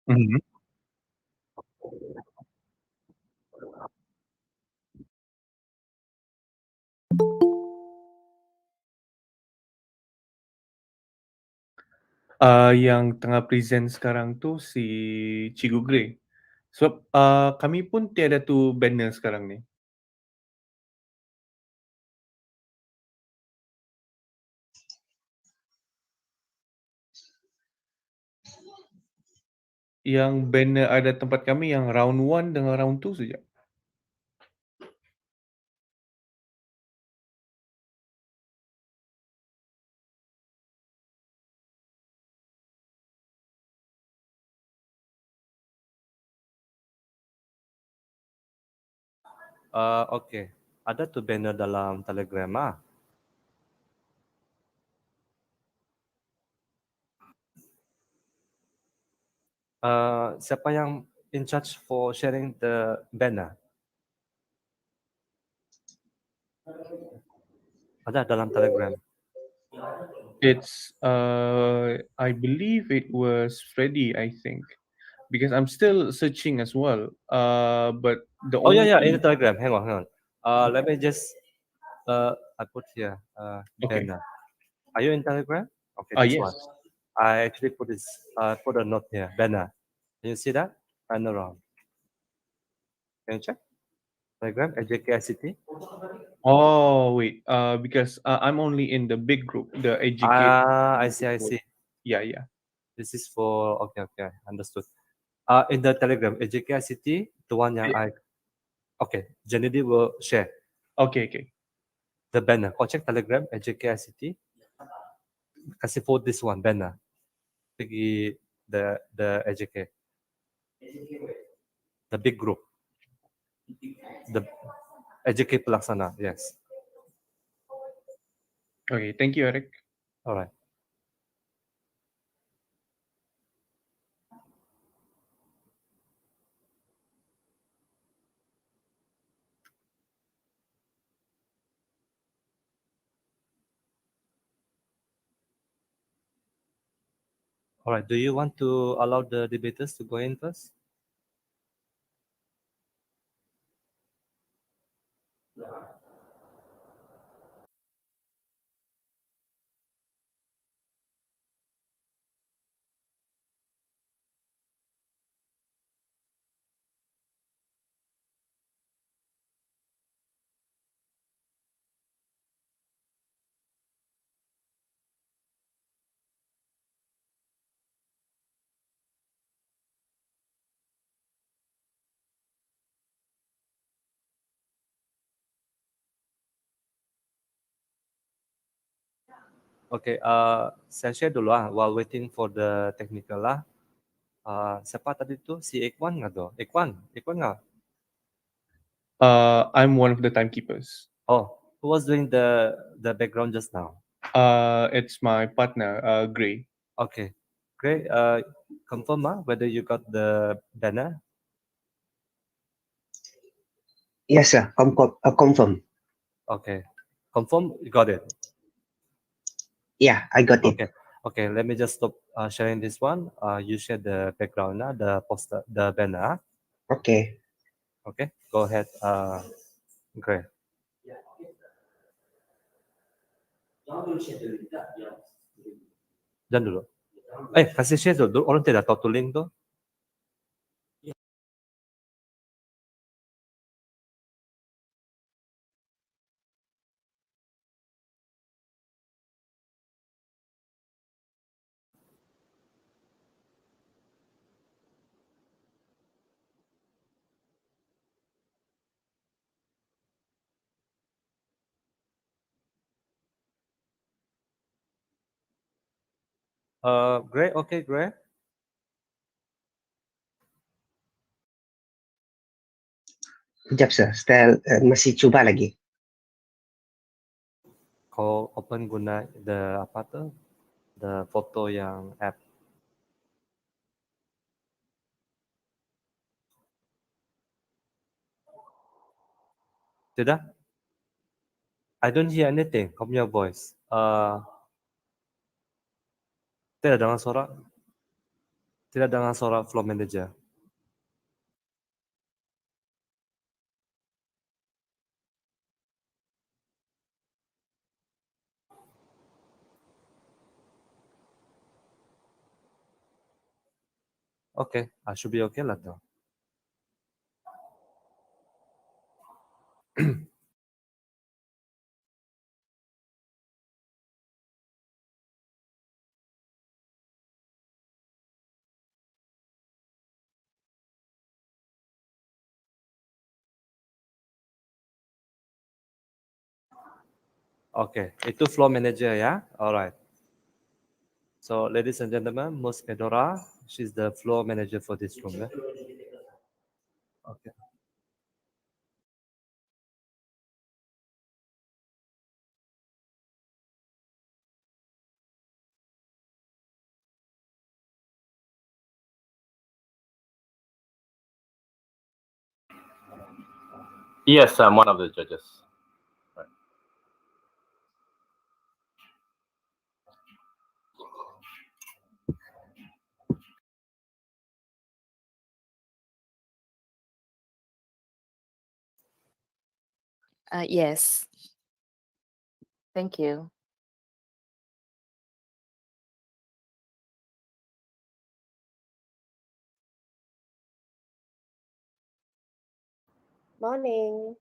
Mhm. Yang tengah present sekarang tu si Cikgu Grey. Sebab, kami pun tiada tu banner sekarang ni. Yang banner ada tempat kami yang round 1 dengan round 2 saja. Okey. Ada tu banner dalam Telegram ah. Siapa yang in charge for sharing the banner? Ada dalam Telegram. It's, I believe it was Freddy, I think. Because I'm still searching as well. But the Oh yeah, only in the Telegram. Hang on. Let me just I put here Okay. banner. Are you in Telegram? Okay, this one. Yes. I actually put a note here. Banner. Can you see that? Banner around. Can you check? Telegram AJKICT. Oh, wait, because, I'm only in the big group, the educate. I see. Yeah. This is for okay, understood. In the Telegram AJKICT, the one yang Yeah. okay, Janidi will share Okay. the banner. Kau check Telegram AJKICT. Kasih for this one banner. Pergi the AJK. The big group. The AJK pelaksana. Yes. Okay, thank you, Eric. Alright. Alright. Do you want to allow the debaters to go in first? Okay, saya share dulu while waiting for the technical lah. Siapa tadi tu? Si Ikwan nggak tuh? Ikwan nggak? I'm one of the timekeepers. Oh, who was doing the background just now? It's my partner, Gray. Okay, great. Confirm whether you got the banner. Yes, sir. Confirm. Okay, confirm you got it. Yeah, I got it. Okay. Let me just stop sharing this one. You share the background the poster, the banner. Okay. Okay, go ahead. Great. Jangan dulu. Kasih share dulu. Orang tidak tahu tuh link tuh. Great. Okay, great. Sekejap, sir. Masih cuba lagi. Kau open guna the foto yang app. Tidak? I don't hear anything from your voice. Tidak dengar suara. Tidak dengan suara flow manager. Okay, I should be okay lah tuh. Okay, itu flow manager ya. Alright. So, ladies and gentlemen, Ms. Fedora, she's the floor manager for this room. Yeah? Okay. Yes, I'm one of the judges. Right. Yes. Thank you. Morning.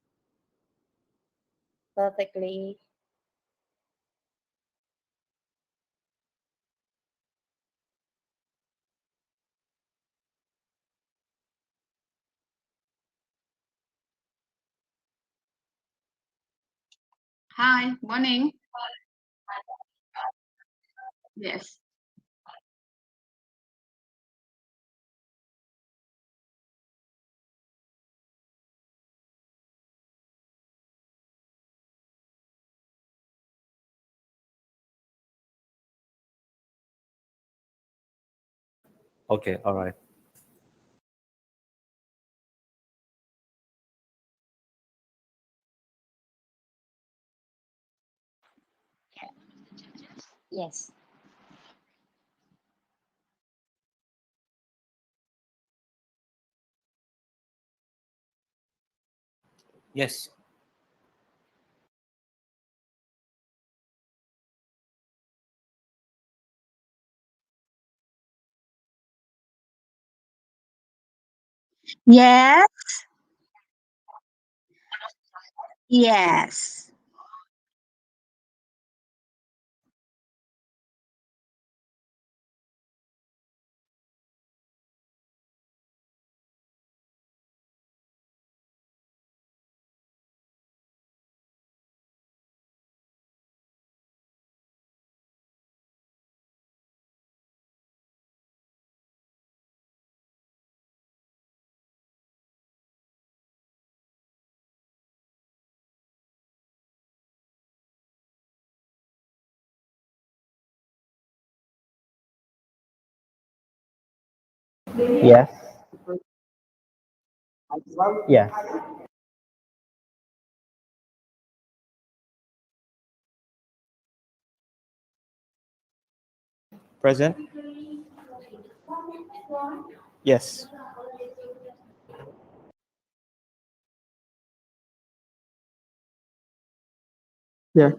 Perfectly. Hi, morning. Yes. Okay, alright. Yes. Yes. Yes. Yes. Yes. Yes. Present. Yes. Yeah.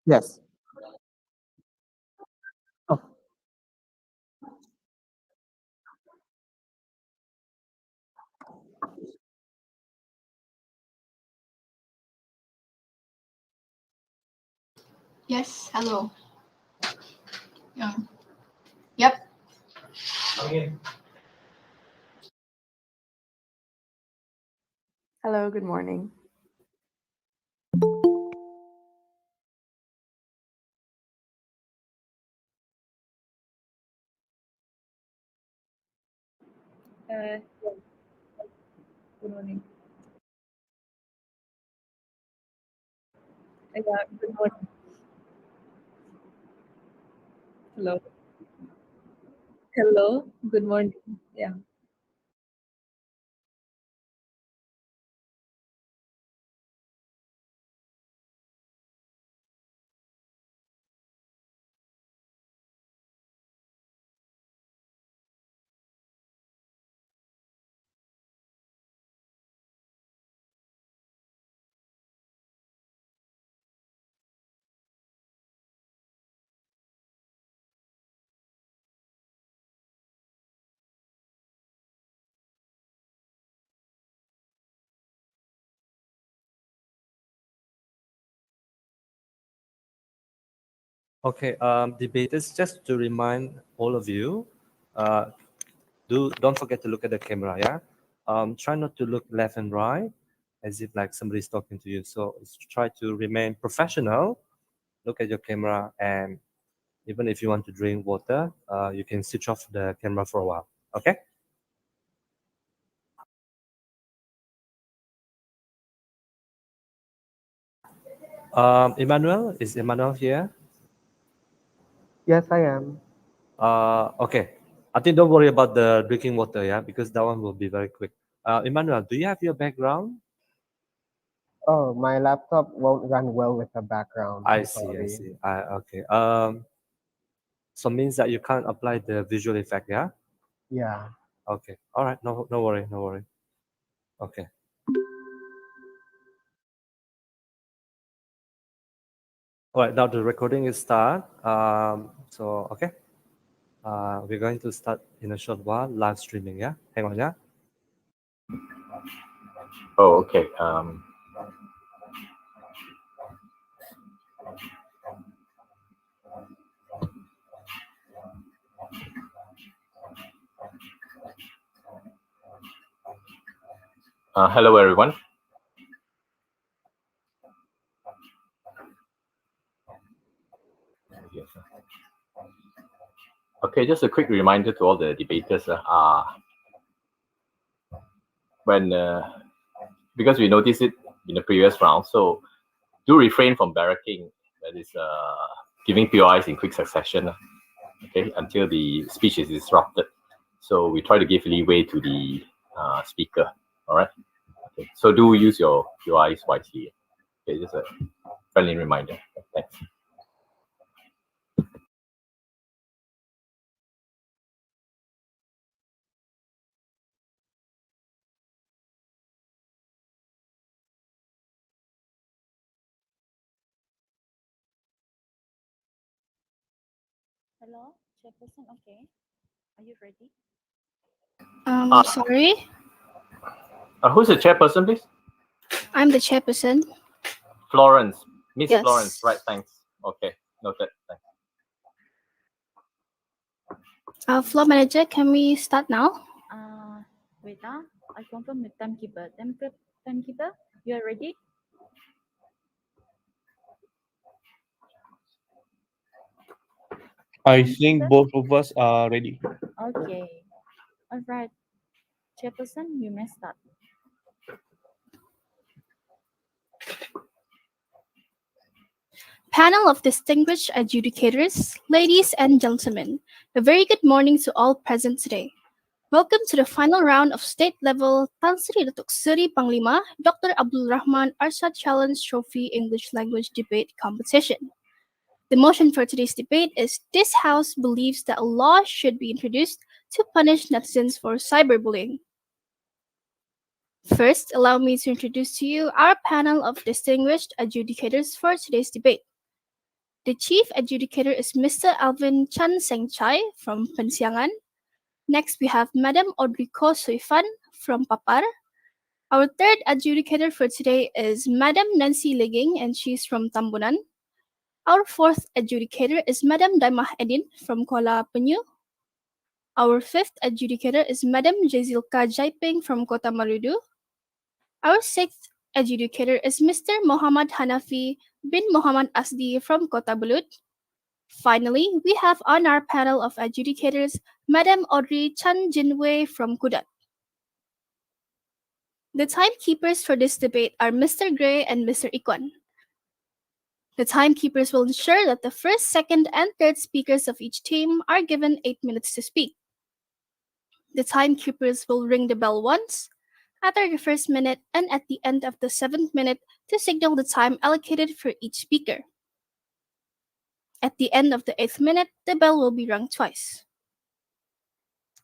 Yes. Oh. Yes. Hello. Yeah. Yep. Hello, good morning. Yeah. Good morning. Yeah, good morning. Hello. Hello. Good morning. Yeah. Okay, debaters, just to remind all of you, don't forget to look at the camera, yeah? Try not to look left and right as if like somebody's talking to you. So try to remain professional, look at your camera, and even if you want to drink water, you can switch off the camera for a while, okay? Emmanuel, is Emmanuel here? Yes, I am. Okay. I think don't worry about the drinking water, yeah, because that one will be very quick. Emmanuel, do you have your background? Oh, my laptop won't run well with the background. I I'm see, I sorry. see. Okay. So means that you can't apply the visual effect, yeah? Yeah. Okay. All right. No, no worry, no worry. Okay. All right. Now the recording is start. So okay. We're going to start in a short while. Live streaming, yeah. Hang on, yeah. Oh, okay. Hello, everyone. Yes. Okay, just a quick reminder to all the debaters. Because we noticed it in the previous round, so do refrain from barracking, that is giving POIs in quick succession, okay, until the speech is disrupted. So we try to give leeway to the speaker. All right. Okay. So do use your POIs wisely. Okay, just a friendly reminder. Thanks. Hello, Chairperson. Okay. Are you ready? Sorry, Who's the chairperson, please? I'm the chairperson. Florence. Miss Yes. Florence. Right. Thanks. Okay. Noted. Thanks. Floor manager, can we start now? Wait, I confirm with timekeeper. Timekeeper, you are ready? I think both of us are ready. Okay. All right. Chairperson, you may start. Panel of distinguished adjudicators, ladies and gentlemen, a very good morning to all present today. Welcome to the final round of state-level Tan Sri Datuk Seri Panglima Dr. Abdul Rahman Arshad Challenge Trophy English Language Debate Competition. The motion for today's debate is this House believes that a law should be introduced to punish netizens for cyberbullying. First, allow me to introduce to you our panel of distinguished adjudicators for today's debate. The chief adjudicator is Mr. Alvin Chan Seng Chai from Pensiangan. Next, we have Madam Audrey Ko Soifan from Papar. Our third adjudicator for today is Madam Nancy Ligging, and she's from Tambunan. Our fourth adjudicator is Madam Daimah Edin from Kuala Penyu. Our fifth adjudicator is Madam Jazilka Jaiping from Kota Marudu. Our sixth adjudicator is Mr. Muhammad Hanafi bin Muhammad Asdi from Kota Belud. Finally, we have on our panel of adjudicators Madam Audrey Chan Jinwei from Kudat. The timekeepers for this debate are Mr. Gray and Mr. Ikwan. The timekeepers will ensure that the first, second, and third speakers of each team are given 8 minutes to speak. The timekeepers will ring the bell once, after the first minute, and at the end of the 7th minute to signal the time allocated for each speaker. At the end of the 8th minute, the bell will be rung twice.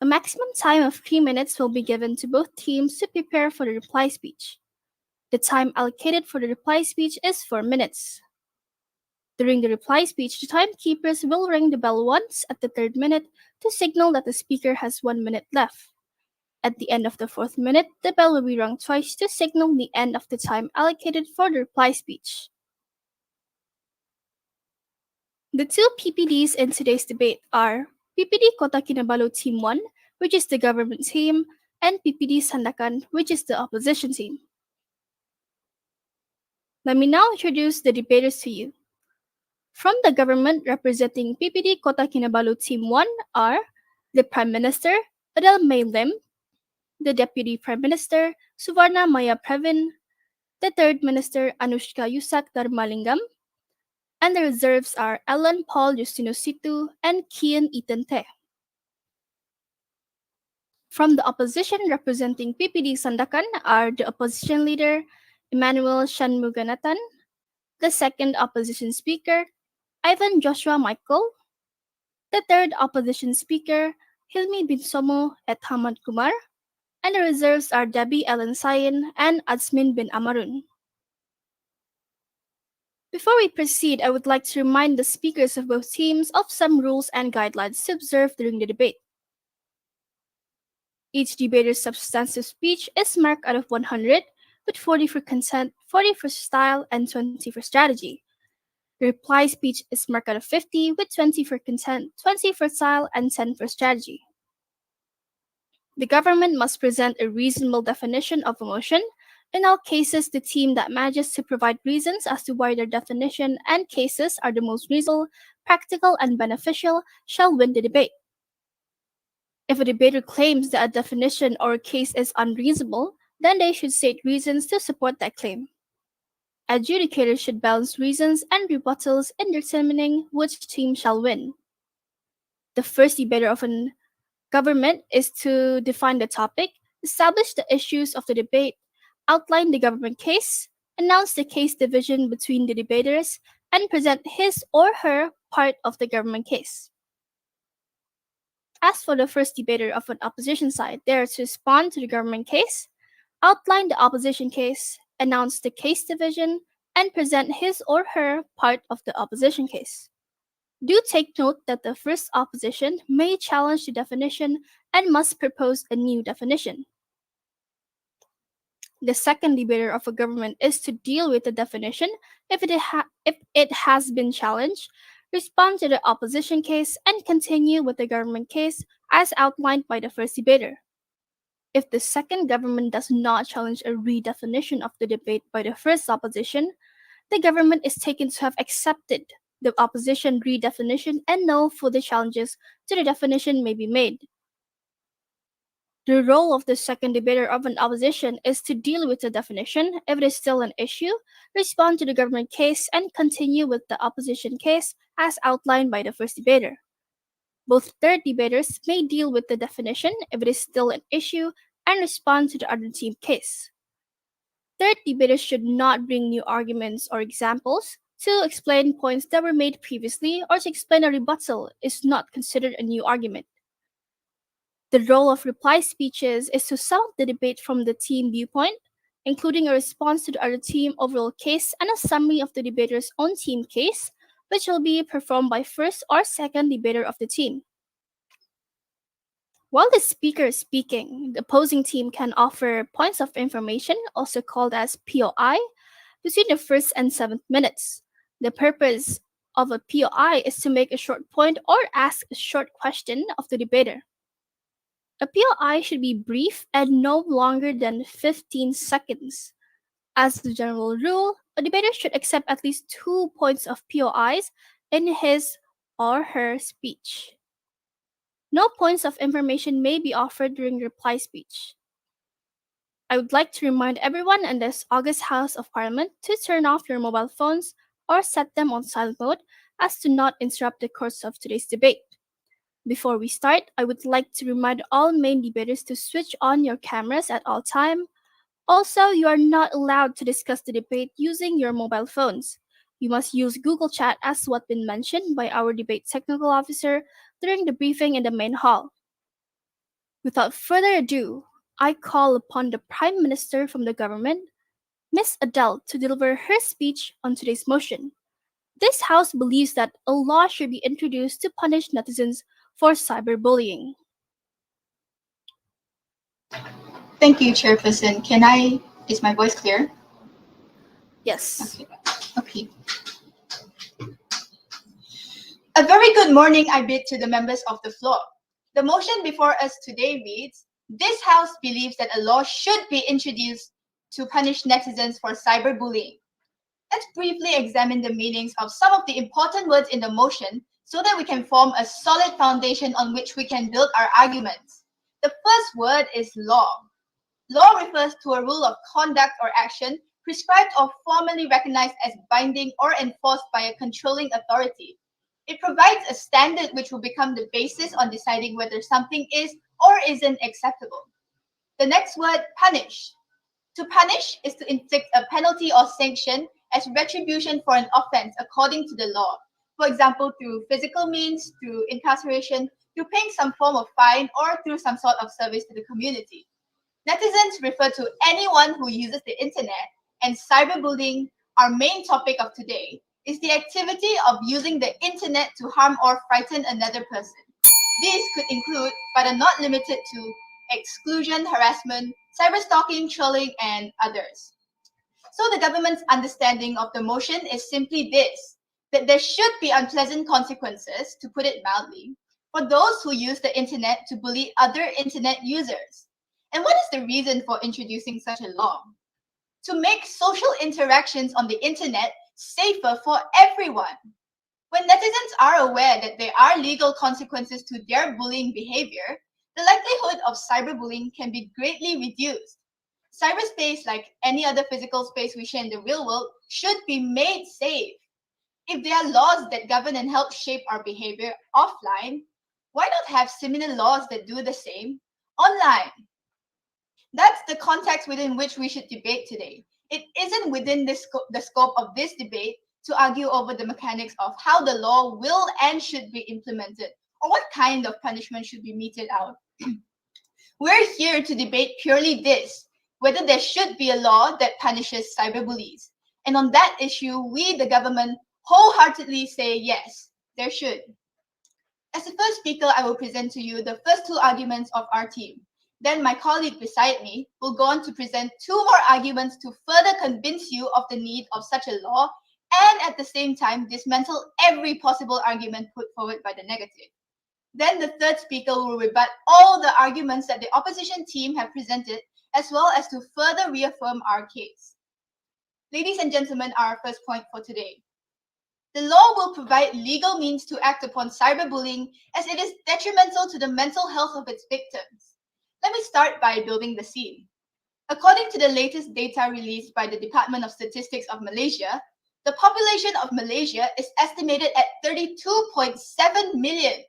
A maximum time of 3 minutes will be given to both teams to prepare for the reply speech. The time allocated for the reply speech is 4 minutes. During the reply speech, the timekeepers will ring the bell once at the 3rd minute to signal that the speaker has 1 minute left. At the end of the 4th minute, the bell will be rung twice to signal the end of the time allocated for the reply speech. The two PPDs in today's debate are PPD Kota Kinabalu Team 1, which is the government team, and PPD Sandakan, which is the opposition team. Let me now introduce the debaters to you. From the government representing PPD Kota Kinabalu Team 1 are the Prime Minister, Adel May Lim, the Deputy Prime Minister, Suvarna Maya Previn, the Third Minister, Anushka Yusak Dharmalingam, and the reserves are Alan Paul Justino Situ and Kian Itente. From the opposition representing PPD Sandakan are the opposition leader, Emmanuel Shanmuganathan, the second opposition speaker, Ivan Joshua Michael, the third opposition speaker, Hilmi bin Somo et Hamad Kumar, and the reserves are Debbie Ellen Sayin and Azmin bin Amarun. Before we proceed, I would like to remind the speakers of both teams of some rules and guidelines to observe during the debate. Each debater's substantive speech is marked out of 100, with 40 for content, 40 for style, and 20 for strategy. The reply speech is marked out of 50, with 20 for content, 20 for style, and 10 for strategy. The government must present a reasonable definition of a motion. In all cases, the team that manages to provide reasons as to why their definition and cases are the most reasonable, practical, and beneficial shall win the debate. If a debater claims that a definition or a case is unreasonable, then they should state reasons to support that claim. Adjudicators should balance reasons and rebuttals in determining which team shall win. The first debater of a government is to define the topic, establish the issues of the debate, outline the government case, announce the case division between the debaters, and present his or her part of the government case. As for the first debater of an opposition side, they are to respond to the government case, outline the opposition case, announce the case division, and present his or her part of the opposition case. Do take note that the first opposition may challenge the definition and must propose a new definition. The second debater of a government is to deal with the definition if it has been challenged, respond to the opposition case, and continue with the government case as outlined by the first debater. If the second government does not challenge a redefinition of the debate by the first opposition, the government is taken to have accepted the opposition redefinition and no further challenges to the definition may be made. The role of the second debater of an opposition is to deal with the definition if it is still an issue, respond to the government case, and continue with the opposition case as outlined by the first debater. Both third debaters may deal with the definition if it is still an issue and respond to the other team case. Third debaters should not bring new arguments or examples to explain points that were made previously or to explain a rebuttal is not considered a new argument. The role of reply speeches is to sum up the debate from the team viewpoint, including a response to the other team overall case and a summary of the debater's own team case, which will be performed by first or second debater of the team. While the speaker is speaking, the opposing team can offer points of information, also called as POI, between the first and 7th minutes. The purpose of a POI is to make a short point or ask a short question of the debater. A POI should be brief and no longer than 15 seconds. As a general rule, a debater should accept at least 2 points of POIs in his or her speech. No points of information may be offered during reply speech. I would like to remind everyone in this August House of Parliament to turn off your mobile phones or set them on silent mode as to not interrupt the course of today's debate. Before we start, I would like to remind all main debaters to switch on your cameras at all time. Also, you are not allowed to discuss the debate using your mobile phones. You must use Google Chat as what been mentioned by our debate technical officer during the briefing in the main hall. Without further ado, I call upon the Prime Minister from the government, Ms. Adele, to deliver her speech on today's motion. This House believes that a law should be introduced to punish netizens for cyberbullying. Thank you, Chairperson. Is my voice clear? Yes. Okay. A very good morning I bid to the members of the floor. The motion before us today reads, this House believes that a law should be introduced to punish netizens for cyberbullying. Let's briefly examine the meanings of some of the important words in the motion so that we can form a solid foundation on which we can build our arguments. The first word is law. Law refers to a rule of conduct or action prescribed or formally recognized as binding or enforced by a controlling authority. It provides a standard which will become the basis on deciding whether something is or isn't acceptable. The next word, punish. To punish is to inflict a penalty or sanction as retribution for an offense according to the law. For example, through physical means, through incarceration, through paying some form of fine, or through some sort of service to the community. Netizens refer to anyone who uses the internet, and cyberbullying, our main topic of today, is the activity of using the internet to harm or frighten another person. These could include, but are not limited to, exclusion, harassment, cyberstalking, trolling, and others. So the government's understanding of the motion is simply this, that there should be unpleasant consequences, to put it mildly, for those who use the internet to bully other internet users. And what is the reason for introducing such a law? To make social interactions on the internet safer for everyone. When netizens are aware that there are legal consequences to their bullying behavior, the likelihood of cyberbullying can be greatly reduced. Cyberspace, like any other physical space we share in the real world, should be made safe. If there are laws that govern and help shape our behavior offline, why not have similar laws that do the same online? That's the context within which we should debate today. It isn't within the scope of this debate to argue over the mechanics of how the law will and should be implemented, or what kind of punishment should be meted out. We're here to debate purely this, whether there should be a law that punishes cyberbullies. And on that issue, we, the government, wholeheartedly say yes, there should. As the first speaker, I will present to you the first two arguments of our team. Then my colleague beside me will go on to present two more arguments to further convince you of the need of such a law, and at the same time dismantle every possible argument put forward by the negative. Then the third speaker will rebut all the arguments that the opposition team have presented, as well as to further reaffirm our case. Ladies and gentlemen, our first point for today. The law will provide legal means to act upon cyberbullying as it is detrimental to the mental health of its victims. Let me start by building the scene. According to the latest data released by the Department of Statistics of Malaysia, the population of Malaysia is estimated at 32.7 million.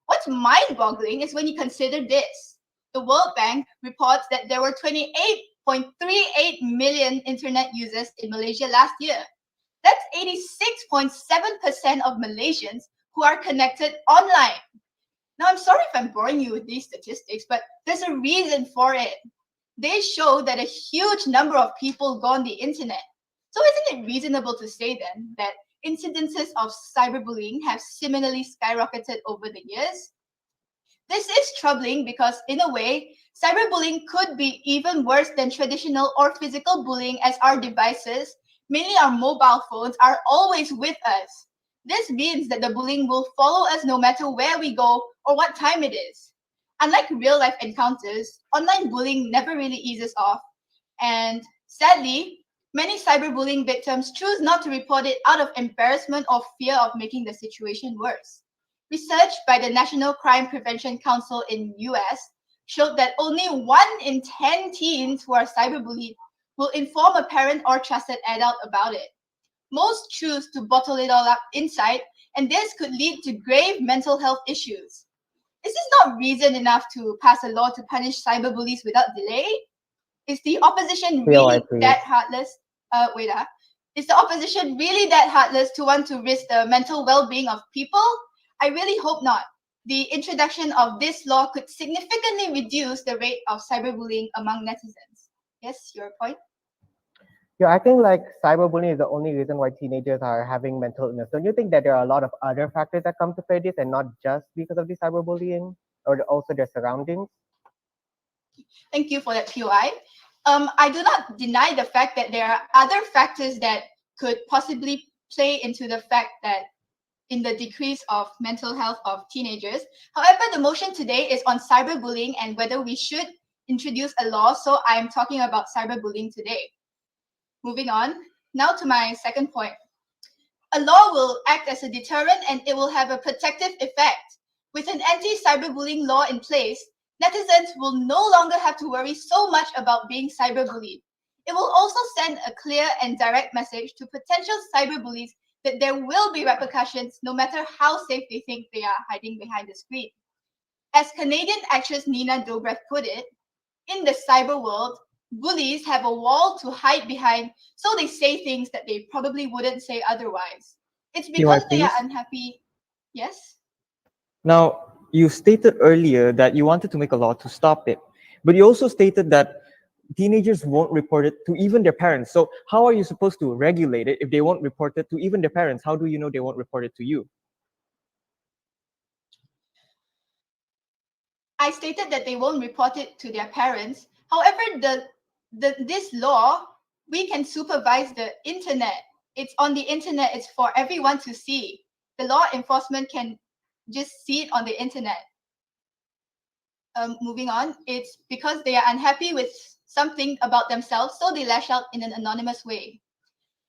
What's mind-boggling is when you consider this. The World Bank reports that there were 28.38 million internet users in Malaysia last year. That's 86.7% of Malaysians who are connected online. Now, I'm sorry if I'm boring you with these statistics, but there's a reason for it. They show that a huge number of people go on the internet. So isn't it reasonable to say then that incidences of cyberbullying have similarly skyrocketed over the years? This is troubling because, in a way, cyberbullying could be even worse than traditional or physical bullying, as our devices, mainly our mobile phones, are always with us. This means that the bullying will follow us no matter where we go or what time it is. Unlike real-life encounters, online bullying never really eases off. And sadly, many cyberbullying victims choose not to report it out of embarrassment or fear of making the situation worse. Research by the National Crime Prevention Council in US showed that only 1 in 10 teens who are cyberbullied will inform a parent or trusted adult about it. Most choose to bottle it all up inside, and this could lead to grave mental health issues. Is this not reason enough to pass a law to punish cyberbullies without delay? Is the opposition really that heartless? Is the opposition really that heartless to want to risk the mental well-being of people? I really hope not. The introduction of this law could significantly reduce the rate of cyberbullying among netizens. Yes, your point? Yeah, I think like cyberbullying is the only reason why teenagers are having mental illness. Don't you think that there are a lot of other factors that come to play this, and not just because of the cyberbullying, or also their surroundings? Thank you for that POI. I do not deny the fact that there are other factors that could possibly play into the fact that in the decrease of mental health of teenagers. However, the motion today is on cyberbullying and whether we should introduce a law. So I'm talking about cyberbullying today. Moving on, now to my second point. A law will act as a deterrent and it will have a protective effect. With an anti-cyberbullying law in place, netizens will no longer have to worry so much about being cyberbullied. It will also send a clear and direct message to potential cyberbullies that there will be repercussions no matter how safe they think they are hiding behind the screen. As Canadian actress Nina Dobrev put it, in the cyber world, bullies have a wall to hide behind, so they say things that they probably wouldn't say otherwise. It's because they are please? unhappy. Yes? Now, you stated earlier that you wanted to make a law to stop it, but you also stated that teenagers won't report it to even their parents. So how are you supposed to regulate it if they won't report it to even their parents? How do you know they won't report it to you? I stated that they won't report it to their parents. However, this law, we can supervise the internet. It's on the internet, it's for everyone to see. The law enforcement can just see it on the internet. Moving on, it's because they are unhappy with something about themselves, so they lash out in an anonymous way.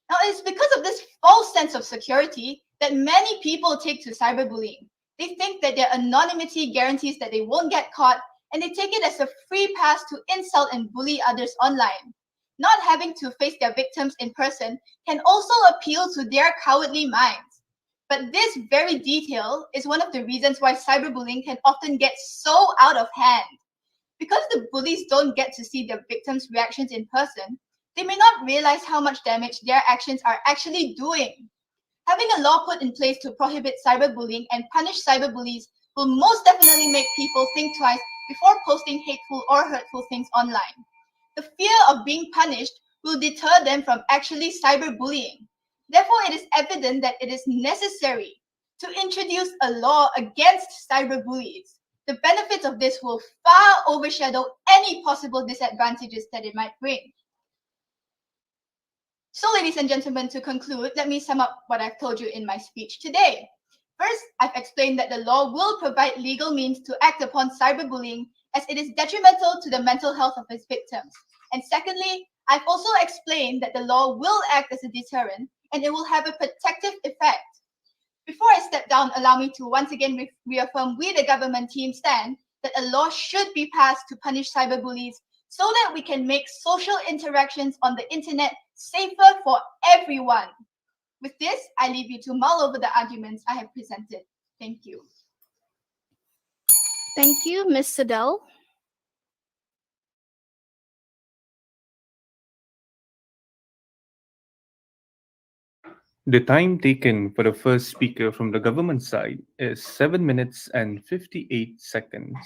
Now, it's because of this false sense of security that many people take to cyberbullying. They think that their anonymity guarantees that they won't get caught, and they take it as a free pass to insult and bully others online. Not having to face their victims in person can also appeal to their cowardly minds. But this very detail is one of the reasons why cyberbullying can often get so out of hand. Because the bullies don't get to see their victims' reactions in person, they may not realize how much damage their actions are actually doing. Having a law put in place to prohibit cyberbullying and punish cyberbullies will most definitely make people think twice before posting hateful or hurtful things online. The fear of being punished will deter them from actually cyberbullying. Therefore, it is evident that it is necessary to introduce a law against cyberbullies. The benefits of this will far overshadow any possible disadvantages that it might bring. So, ladies and gentlemen, to conclude, let me sum up what I've told you in my speech today. First, I've explained that the law will provide legal means to act upon cyberbullying as it is detrimental to the mental health of its victims. And secondly, I've also explained that the law will act as a deterrent and it will have a protective effect. Before I step down, allow me to once again reaffirm we, the government team, stand that a law should be passed to punish cyberbullies so that we can make social interactions on the internet safer for everyone. With this, I leave you to mull over the arguments I have presented. Thank you. Thank you, Ms. Sadell. The time taken for the first speaker from the government side is 7 minutes and 58 seconds.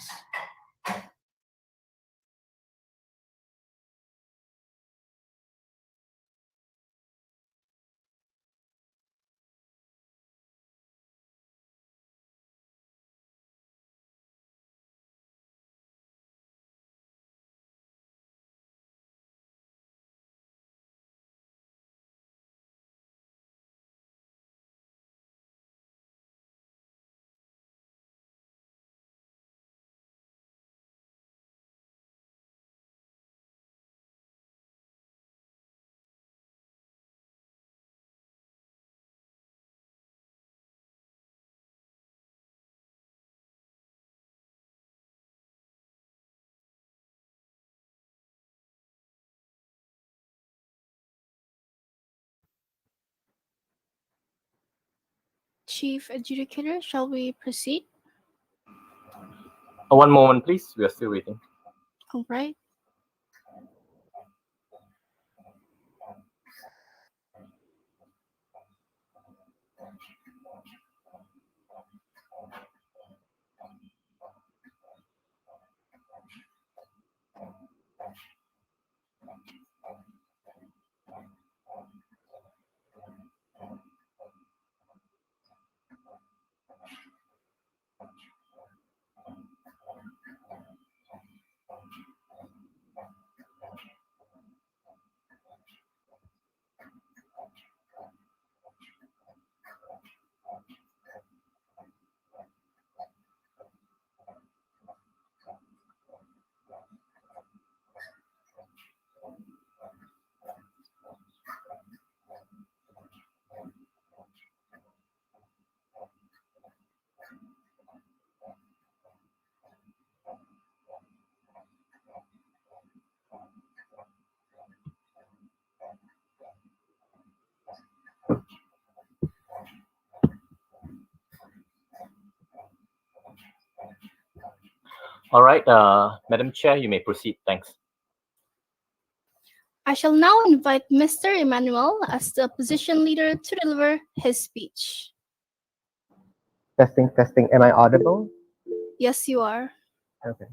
Chief Adjudicator, shall we proceed? One moment, please. We are still waiting. All right. All right, Madam Chair, you may proceed. Thanks. I shall now invite Mr. Emmanuel as the opposition leader to deliver his speech. Testing, testing. Am I audible? Yes, you are. Okay.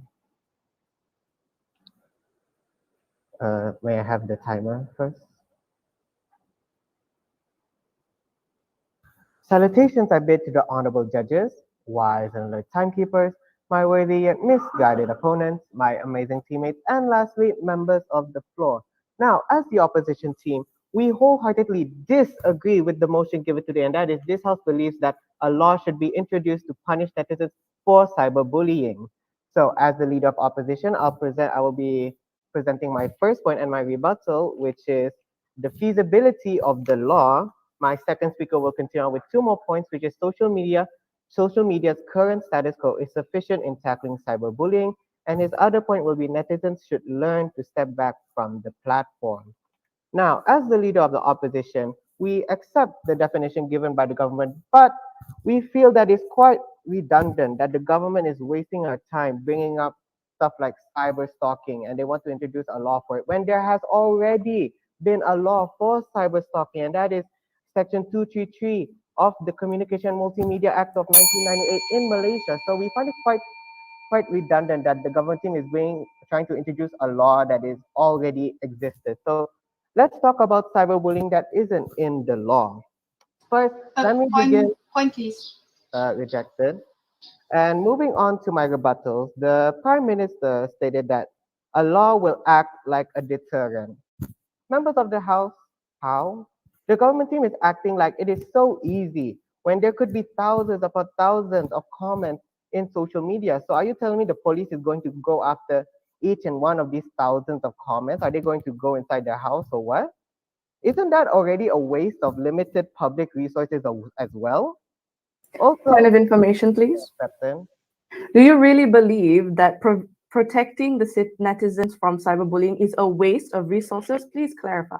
May I have the timer first? Salutations I bid to the honorable judges, wise and alert timekeepers, my worthy yet misguided opponents, my amazing teammates, and lastly, members of the floor. Now, as the opposition team, we wholeheartedly disagree with the motion given today, and that is this House believes that a law should be introduced to punish netizens for cyberbullying. So, as the leader of opposition, I will be presenting my first point and my rebuttal, which is the feasibility of the law. My second speaker will continue on with two more points, which is social media. Social media's current status quo is sufficient in tackling cyberbullying. And his other point will be netizens should learn to step back from the platform. Now, as the leader of the opposition, we accept the definition given by the government, but we feel that it's quite redundant that the government is wasting our time bringing up stuff like cyber stalking and they want to introduce a law for it when there has already been a law for cyber stalking, and that is Section 233 of the Communication Multimedia Act of 1998 in Malaysia. So we find it quite redundant that the government team is trying to introduce a law that is already existed. So let's talk about cyberbullying that isn't in the law. First, let me begin. Point, please. Rejected. And moving on to my rebuttals, the Prime Minister stated that a law will act like a deterrent. Members of the House, how? The government team is acting like it is so easy when there could be thousands upon thousands of comments in social media. So are you telling me the police is going to go after each and one of these thousands of comments? Are they going to go inside their house or what? Isn't that already a waste of limited public resources as well? Also, Point of information, please. Captain, Do you really believe that protecting the netizens from cyberbullying is a waste of resources? Please clarify.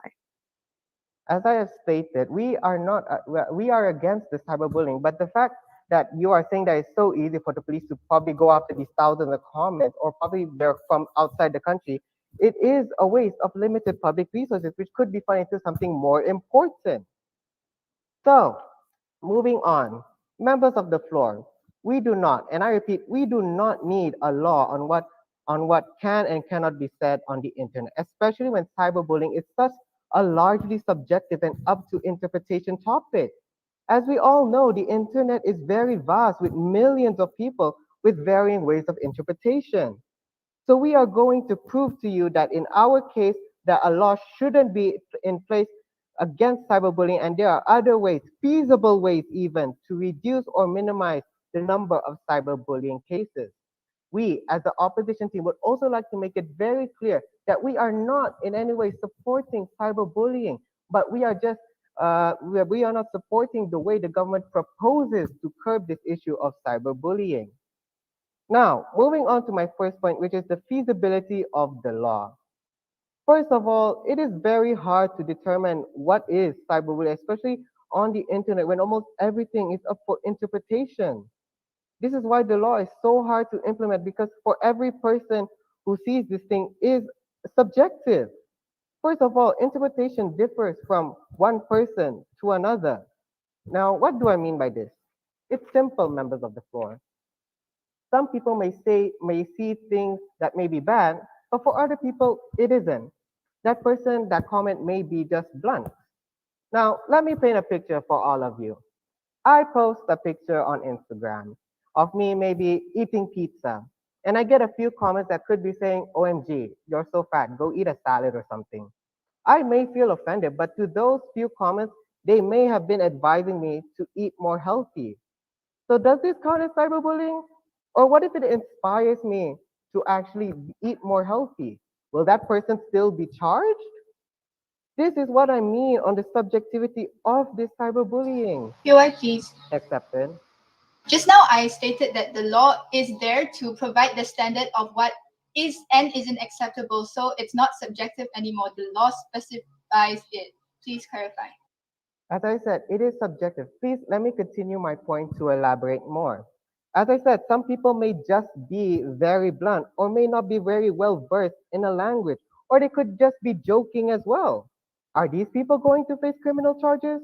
as I have stated, we are not we are against the cyberbullying, but the fact that you are saying that it's so easy for the police to probably go after these thousands of comments, or probably they're from outside the country, it is a waste of limited public resources, which could be put into something more important. So, moving on, members of the floor, we do not, and I repeat, we do not need a law on what can and cannot be said on the internet, especially when cyberbullying is such a largely subjective and up to interpretation topic. As we all know, the internet is very vast with millions of people with varying ways of interpretation. So we are going to prove to you that in our case, that a law shouldn't be in place against cyberbullying, and there are other ways, feasible ways even, to reduce or minimize the number of cyberbullying cases. We, as the opposition team, would also like to make it very clear that we are not in any way supporting cyberbullying, but we are just we are not supporting the way the government proposes to curb this issue of cyberbullying. Now, moving on to my first point, which is the feasibility of the law. First of all, it is very hard to determine what is cyberbullying, especially on the internet when almost everything is up for interpretation. This is why the law is so hard to implement, because for every person who sees this thing is subjective. First of all, interpretation differs from one person to another. Now, what do I mean by this? It's simple, members of the floor. Some people may see things that may be bad, but for other people, it isn't. That person, that comment may be just blunt. Now, let me paint a picture for all of you. I post a picture on Instagram of me maybe eating pizza, and I get a few comments that could be saying, OMG, you're so fat, go eat a salad or something. I may feel offended, but to those few comments, they may have been advising me to eat more healthy. So does this count as cyberbullying? Or what if it inspires me to actually eat more healthy? Will that person still be charged? This is what I mean on the subjectivity of this cyberbullying. POI, please. Accepted. Just now, I stated that the law is there to provide the standard of what is and isn't acceptable, so it's not subjective anymore. The law specifies it. Please clarify. As I said, it is subjective. Please let me continue my point to elaborate more. As I said, some people may just be very blunt or may not be very well versed in a language, or they could just be joking as well. Are these people going to face criminal charges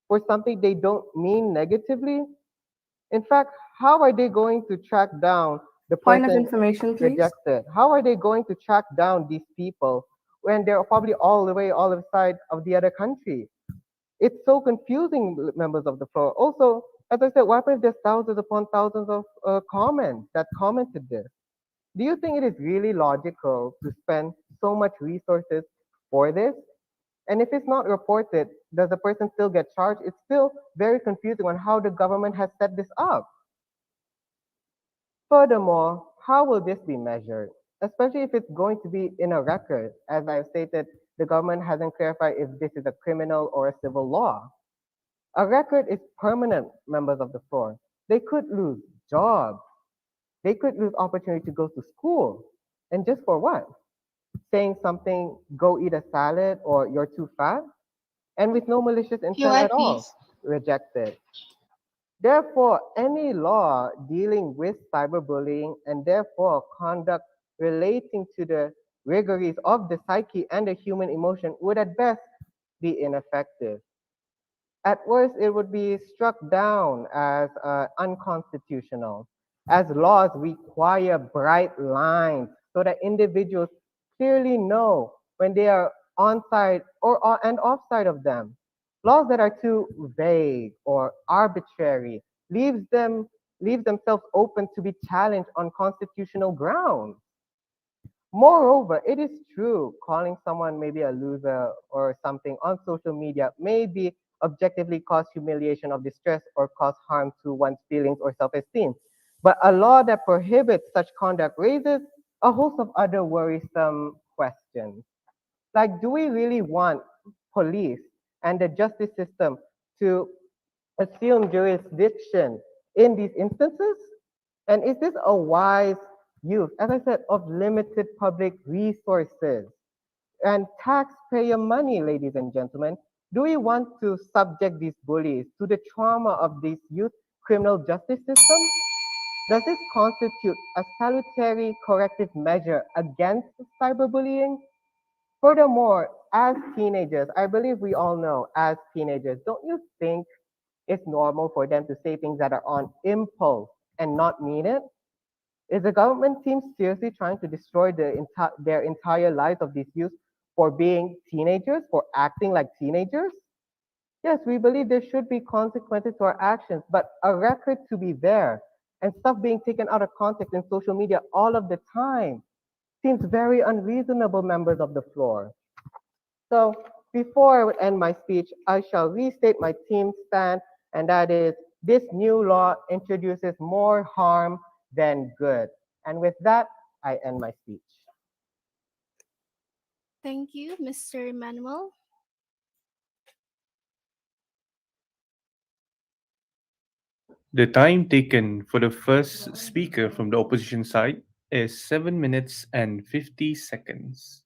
for something they don't mean negatively? In fact, how are they going to track down the Point of person information, please. rejected? How are they going to track down these people when they're probably all the way all the side of the other country? It's so confusing, members of the floor. Also, as I said, what happens if there's thousands upon thousands of comments that commented this? Do you think it is really logical to spend so much resources for this? And if it's not reported, does the person still get charged? It's still very confusing on how the government has set this up. Furthermore, how will this be measured? Especially if it's going to be in a record. As I've stated, the government hasn't clarified if this is a criminal or a civil law. A record is permanent, members of the floor. They could lose jobs. They could lose opportunity to go to school. And just for what? Saying something, go eat a salad or you're too fat? And with no malicious intent POI, at all, please. rejected. Therefore, any law dealing with cyberbullying and therefore conduct relating to the vagaries of the psyche and the human emotion would at best be ineffective. At worst, it would be struck down as unconstitutional, as laws require bright lines so that individuals clearly know when they are on side and off side of them. Laws that are too vague or arbitrary leaves themselves open to be challenged on constitutional grounds. Moreover, it is true calling someone maybe a loser or something on social media may be objectively cause humiliation of distress or cause harm to one's feelings or self-esteem. But a law that prohibits such conduct raises a host of other worrisome questions. Like, do we really want police and the justice system to assume jurisdiction in these instances? And is this a wise use, as I said, of limited public resources and taxpayer money, ladies and gentlemen? Do we want to subject these bullies to the trauma of this youth criminal justice system? Does this constitute a salutary corrective measure against cyberbullying? Furthermore, as teenagers, I believe we all know as teenagers, don't you think it's normal for them to say things that are on impulse and not mean it? Is the government team seriously trying to destroy their entire lives of these youth for being teenagers, for acting like teenagers? Yes, we believe there should be consequences to our actions, but a record to be there and stuff being taken out of context in social media all of the time seems very unreasonable, members of the floor. So before I would end my speech, I shall restate my team's stand, and that is this new law introduces more harm than good. And with that, I end my speech. Thank you, Mr. Manuel. The time taken for the first speaker from the opposition side is 7 minutes and 50 seconds.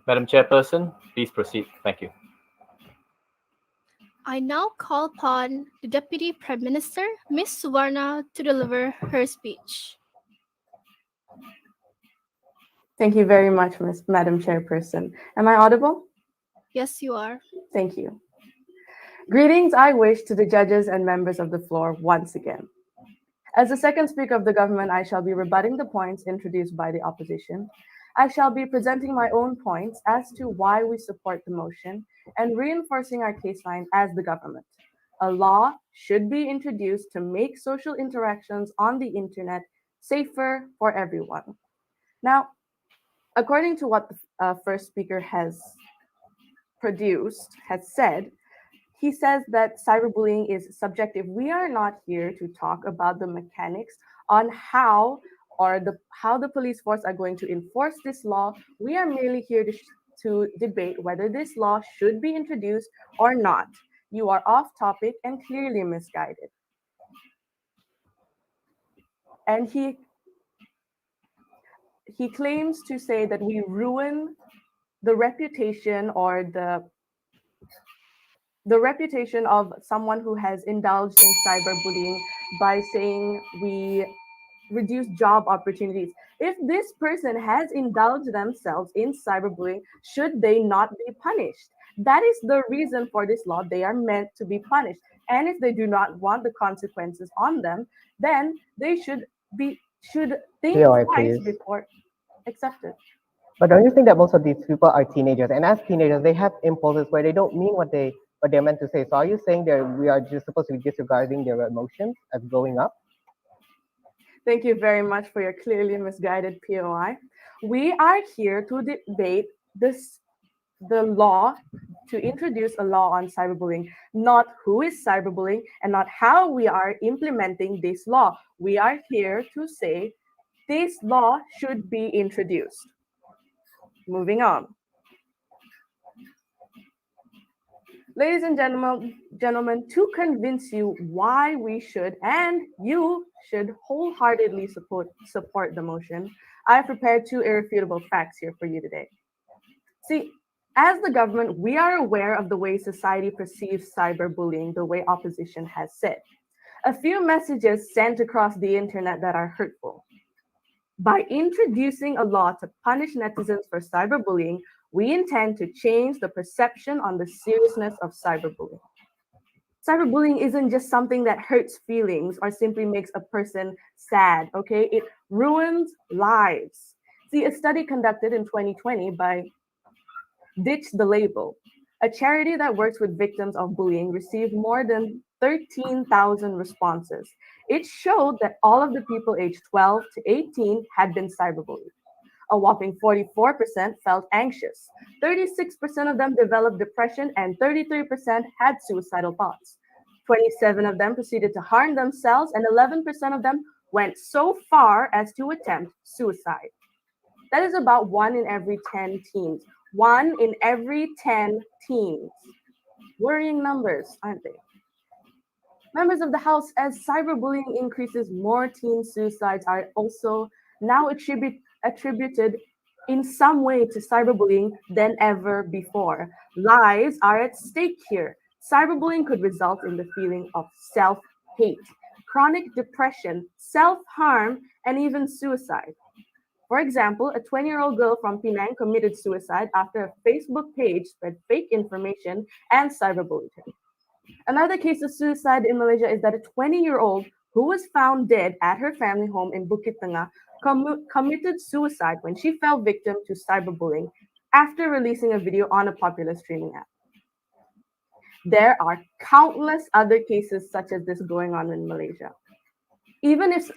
Madam Chairperson, please proceed. Thank you. I now call upon the Deputy Prime Minister, Ms. Suvarna, to deliver her speech. Thank you very much, Madam Chairperson. Am I audible? Yes, you are. Thank you. Greetings I wish to the judges and members of the floor once again. As the second speaker of the government, I shall be rebutting the points introduced by the opposition. I shall be presenting my own points as to why we support the motion and reinforcing our case line as the government. A law should be introduced to make social interactions on the internet safer for everyone. Now, according to what the first speaker has said, he says that cyberbullying is subjective. We are not here to talk about the mechanics on how the police force are going to enforce this law. We are merely here to debate whether this law should be introduced or not. You are off topic and clearly misguided. And he claims to say that we ruin the reputation or the reputation of someone who has indulged in cyberbullying by saying we reduce job opportunities. If this person has indulged themselves in cyberbullying, should they not be punished? That is the reason for this law. They are meant to be punished. And if they do not want the consequences on them, then they should think POI, twice please. before accepting. But don't you think that most of these people are teenagers? And as teenagers, they have impulses where they don't mean what they're meant to say. So are you saying that we are just supposed to be disregarding their emotions as growing up? Thank you very much for your clearly misguided POI. We are here to debate the law, to introduce a law on cyberbullying, not who is cyberbullying and not how we are implementing this law. We are here to say this law should be introduced. Moving on. Ladies and gentlemen, to convince you why we should and you should wholeheartedly support the motion, I have prepared two irrefutable facts here for you today. See, as the government, we are aware of the way society perceives cyberbullying, the way opposition has said. A few messages sent across the internet that are hurtful. By introducing a law to punish netizens for cyberbullying, we intend to change the perception on the seriousness of cyberbullying. Cyberbullying isn't just something that hurts feelings or simply makes a person sad, okay? It ruins lives. See, a study conducted in 2020 by Ditch the Label, a charity that works with victims of bullying, received more than 13,000 responses. It showed that all of the people aged 12 to 18 had been cyberbullied. A whopping 44% felt anxious. 36% of them developed depression, and 33% had suicidal thoughts. 27 of them proceeded to harm themselves, and 11% of them went so far as to attempt suicide. That is about 1 in every 10 teens. 1 in every 10 teens. Worrying numbers, aren't they? Members of the House, as cyberbullying increases, more teen suicides are also now attributed in some way to cyberbullying than ever before. Lives are at stake here. Cyberbullying could result in the feeling of self-hate, chronic depression, self-harm, and even suicide. For example, a 20-year-old girl from Penang committed suicide after a Facebook page spread fake information and cyberbullied her. Another case of suicide in Malaysia is that a 20-year-old who was found dead at her family home in Bukit Tengah committed suicide when she fell victim to cyberbullying after releasing a video on a popular streaming app. There are countless other cases such as this going on in Malaysia. Even if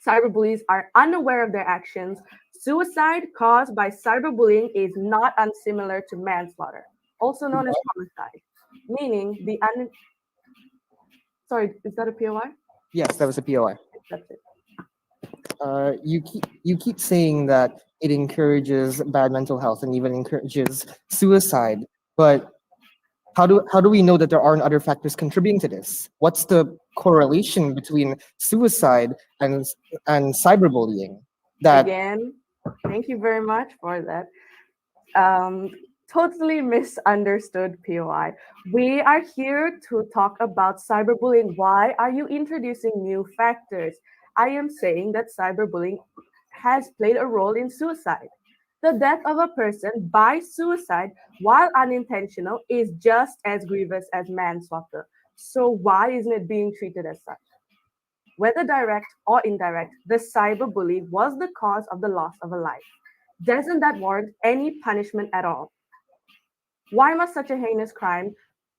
cyberbullies are unaware of their actions, suicide caused by cyberbullying is not unsimilar to manslaughter, also known as homicide, meaning the Sorry, is that a POI? Yes, that was a POI. That's it. You keep saying that it encourages bad mental health and even encourages suicide, but how do we know that there aren't other factors contributing to this? What's the correlation between suicide and cyberbullying? Again, thank you very much for that. Totally misunderstood, POI. We are here to talk about cyberbullying. Why are you introducing new factors? I am saying that cyberbullying has played a role in suicide. The death of a person by suicide, while unintentional, is just as grievous as manslaughter. So why isn't it being treated as such? Whether direct or indirect, the cyberbully was the cause of the loss of a life. Doesn't that warrant any punishment at all? Why must such a heinous crime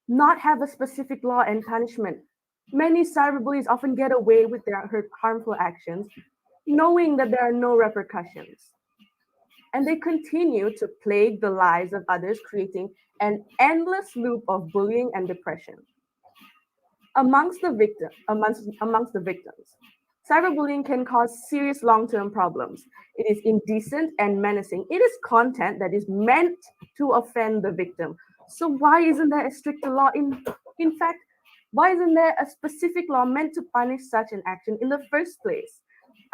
not have a specific law and punishment? Many cyberbullies often get away with their harmful actions, knowing that there are no repercussions. And they continue to plague the lives of others, creating an endless loop of bullying and depression. Amongst the victims, cyberbullying can cause serious long-term problems. It is indecent and menacing. It is content that is meant to offend the victim. So why isn't there a stricter law? In fact, why isn't there a specific law meant to punish such an action in the first place?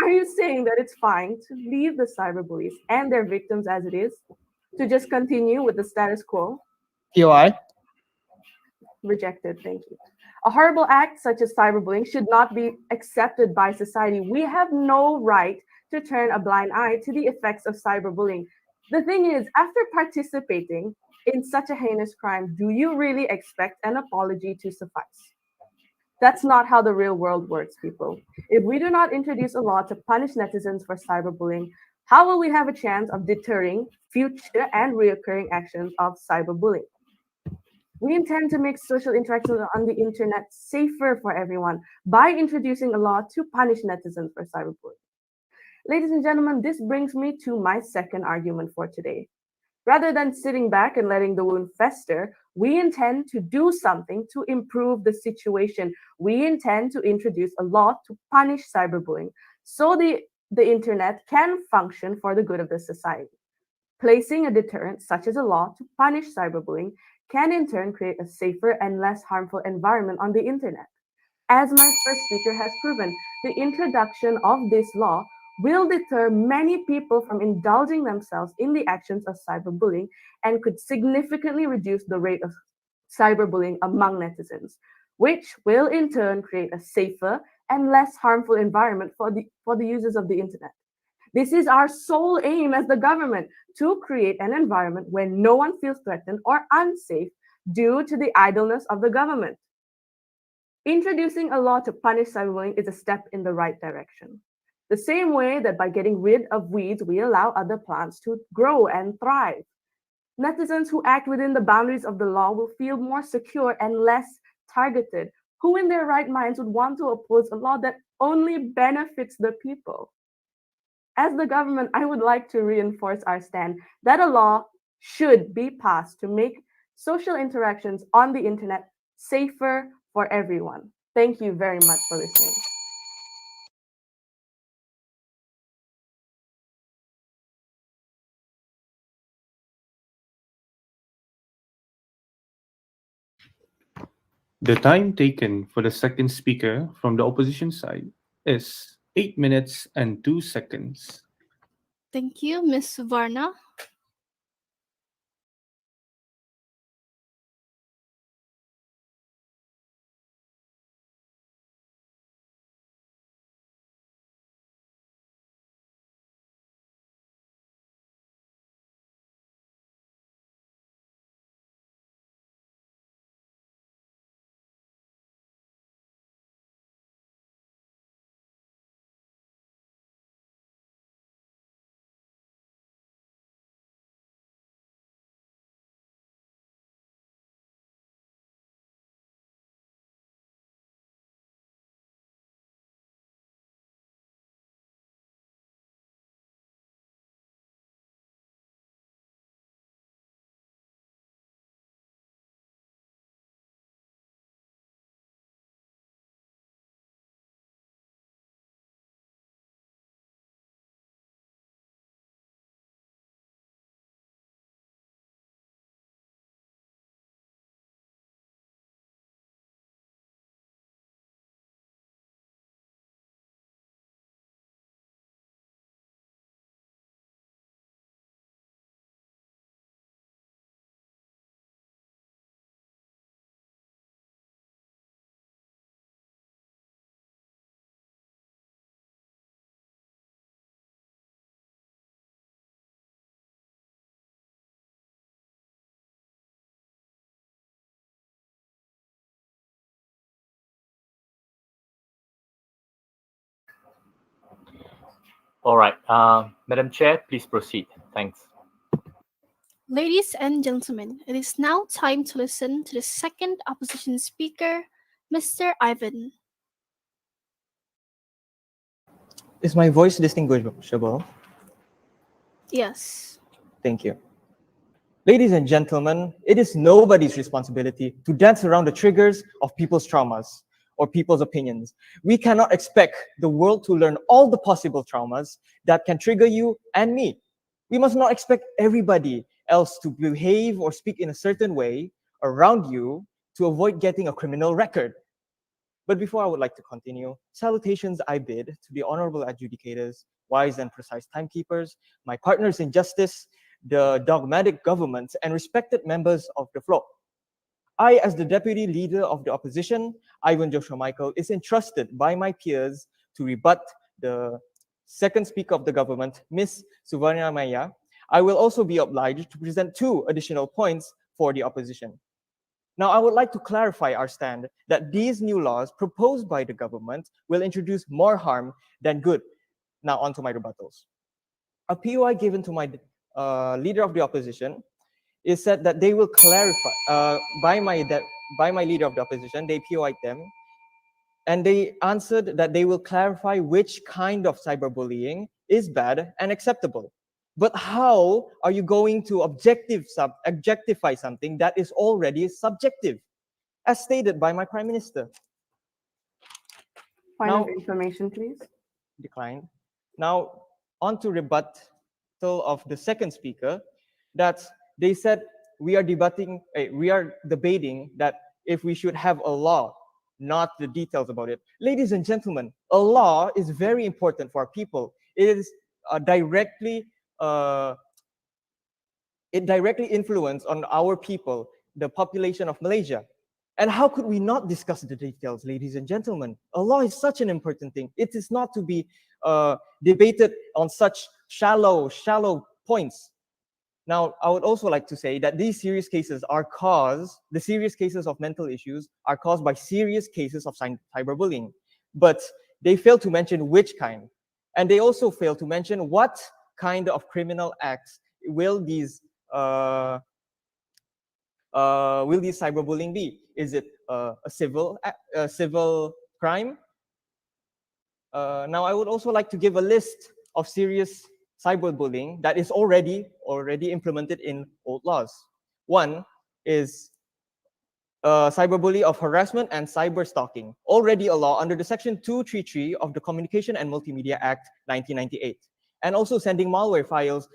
Are you saying that it's fine to leave the cyberbullies and their victims as it is, to just continue with the status quo? POI. Rejected, thank you. A horrible act such as cyberbullying should not be accepted by society. We have no right to turn a blind eye to the effects of cyberbullying. The thing is, after participating in such a heinous crime, do you really expect an apology to suffice? That's not how the real world works, people. If we do not introduce a law to punish netizens for cyberbullying, how will we have a chance of deterring future and reoccurring actions of cyberbullying? We intend to make social interactions on the internet safer for everyone by introducing a law to punish netizens for cyberbullying. Ladies and gentlemen, this brings me to my second argument for today. Rather than sitting back and letting the wound fester, we intend to do something to improve the situation. We intend to introduce a law to punish cyberbullying so the internet can function for the good of the society. Placing a deterrent, such as a law to punish cyberbullying, can in turn create a safer and less harmful environment on the internet. As my first speaker has proven, the introduction of this law will deter many people from indulging themselves in the actions of cyberbullying and could significantly reduce the rate of cyberbullying among netizens, which will in turn create a safer and less harmful environment for the users of the internet. This is our sole aim as the government, to create an environment where no one feels threatened or unsafe due to the idleness of the government. Introducing a law to punish cyberbullying is a step in the right direction. The same way that by getting rid of weeds, we allow other plants to grow and thrive. Netizens who act within the boundaries of the law will feel more secure and less targeted. Who in their right minds would want to oppose a law that only benefits the people? As the government, I would like to reinforce our stand that a law should be passed to make social interactions on the internet safer for everyone. Thank you very much for listening. The time taken for the second speaker from the opposition side is 8 minutes and 2 seconds. Thank you, Ms. Varna. All right. Madam Chair, please proceed. Thanks. Ladies and gentlemen, it is now time to listen to the second opposition speaker, Mr. Ivan. Is my voice distinguishable? Yes. Thank you. Ladies and gentlemen, it is nobody's responsibility to dance around the triggers of people's traumas or people's opinions. We cannot expect the world to learn all the possible traumas that can trigger you and me. We must not expect everybody else to behave or speak in a certain way around you to avoid getting a criminal record. But before I would like to continue, salutations I bid to the honorable adjudicators, wise and precise timekeepers, my partners in justice, the dogmatic governments, and respected members of the floor. I, as the deputy leader of the opposition, Ivan Joshua Michael, is entrusted by my peers to rebut the second speaker of the government, Ms. Suvarna Maya. I will also be obliged to present 2 additional points for the opposition. Now, I would like to clarify our stand that these new laws proposed by the government will introduce more harm than good. Now, on to my rebuttals. A POI given to my leader of the opposition is said that they will clarify, by my leader of the opposition, they POI'd them, and they answered that they will clarify which kind of cyberbullying is bad and acceptable. But how are you going to objectify something that is already subjective, as stated by my Prime Minister? Point Now- of information, please. Declined. Now, on to rebuttal of the second speaker, that they said we are debating that if we should have a law, not the details about it. Ladies and gentlemen, a law is very important for our people. It is it directly influence on our people, the population of Malaysia. And how could we not discuss the details, ladies and gentlemen? A law is such an important thing. It is not to be debated on such shallow points. Now, I would also like to say that these serious cases the serious cases of mental issues are caused by serious cases of cyberbullying. But they fail to mention which kind. And they also fail to mention what kind of criminal acts will these cyberbullying be? Is it a civil crime? Now, I would also like to give a list of serious cyberbullying that is already implemented in old laws. One is cyberbullying of harassment and cyber stalking, already a law under the Section 233 of the Communication and Multimedia Act 1998. And also sending malware files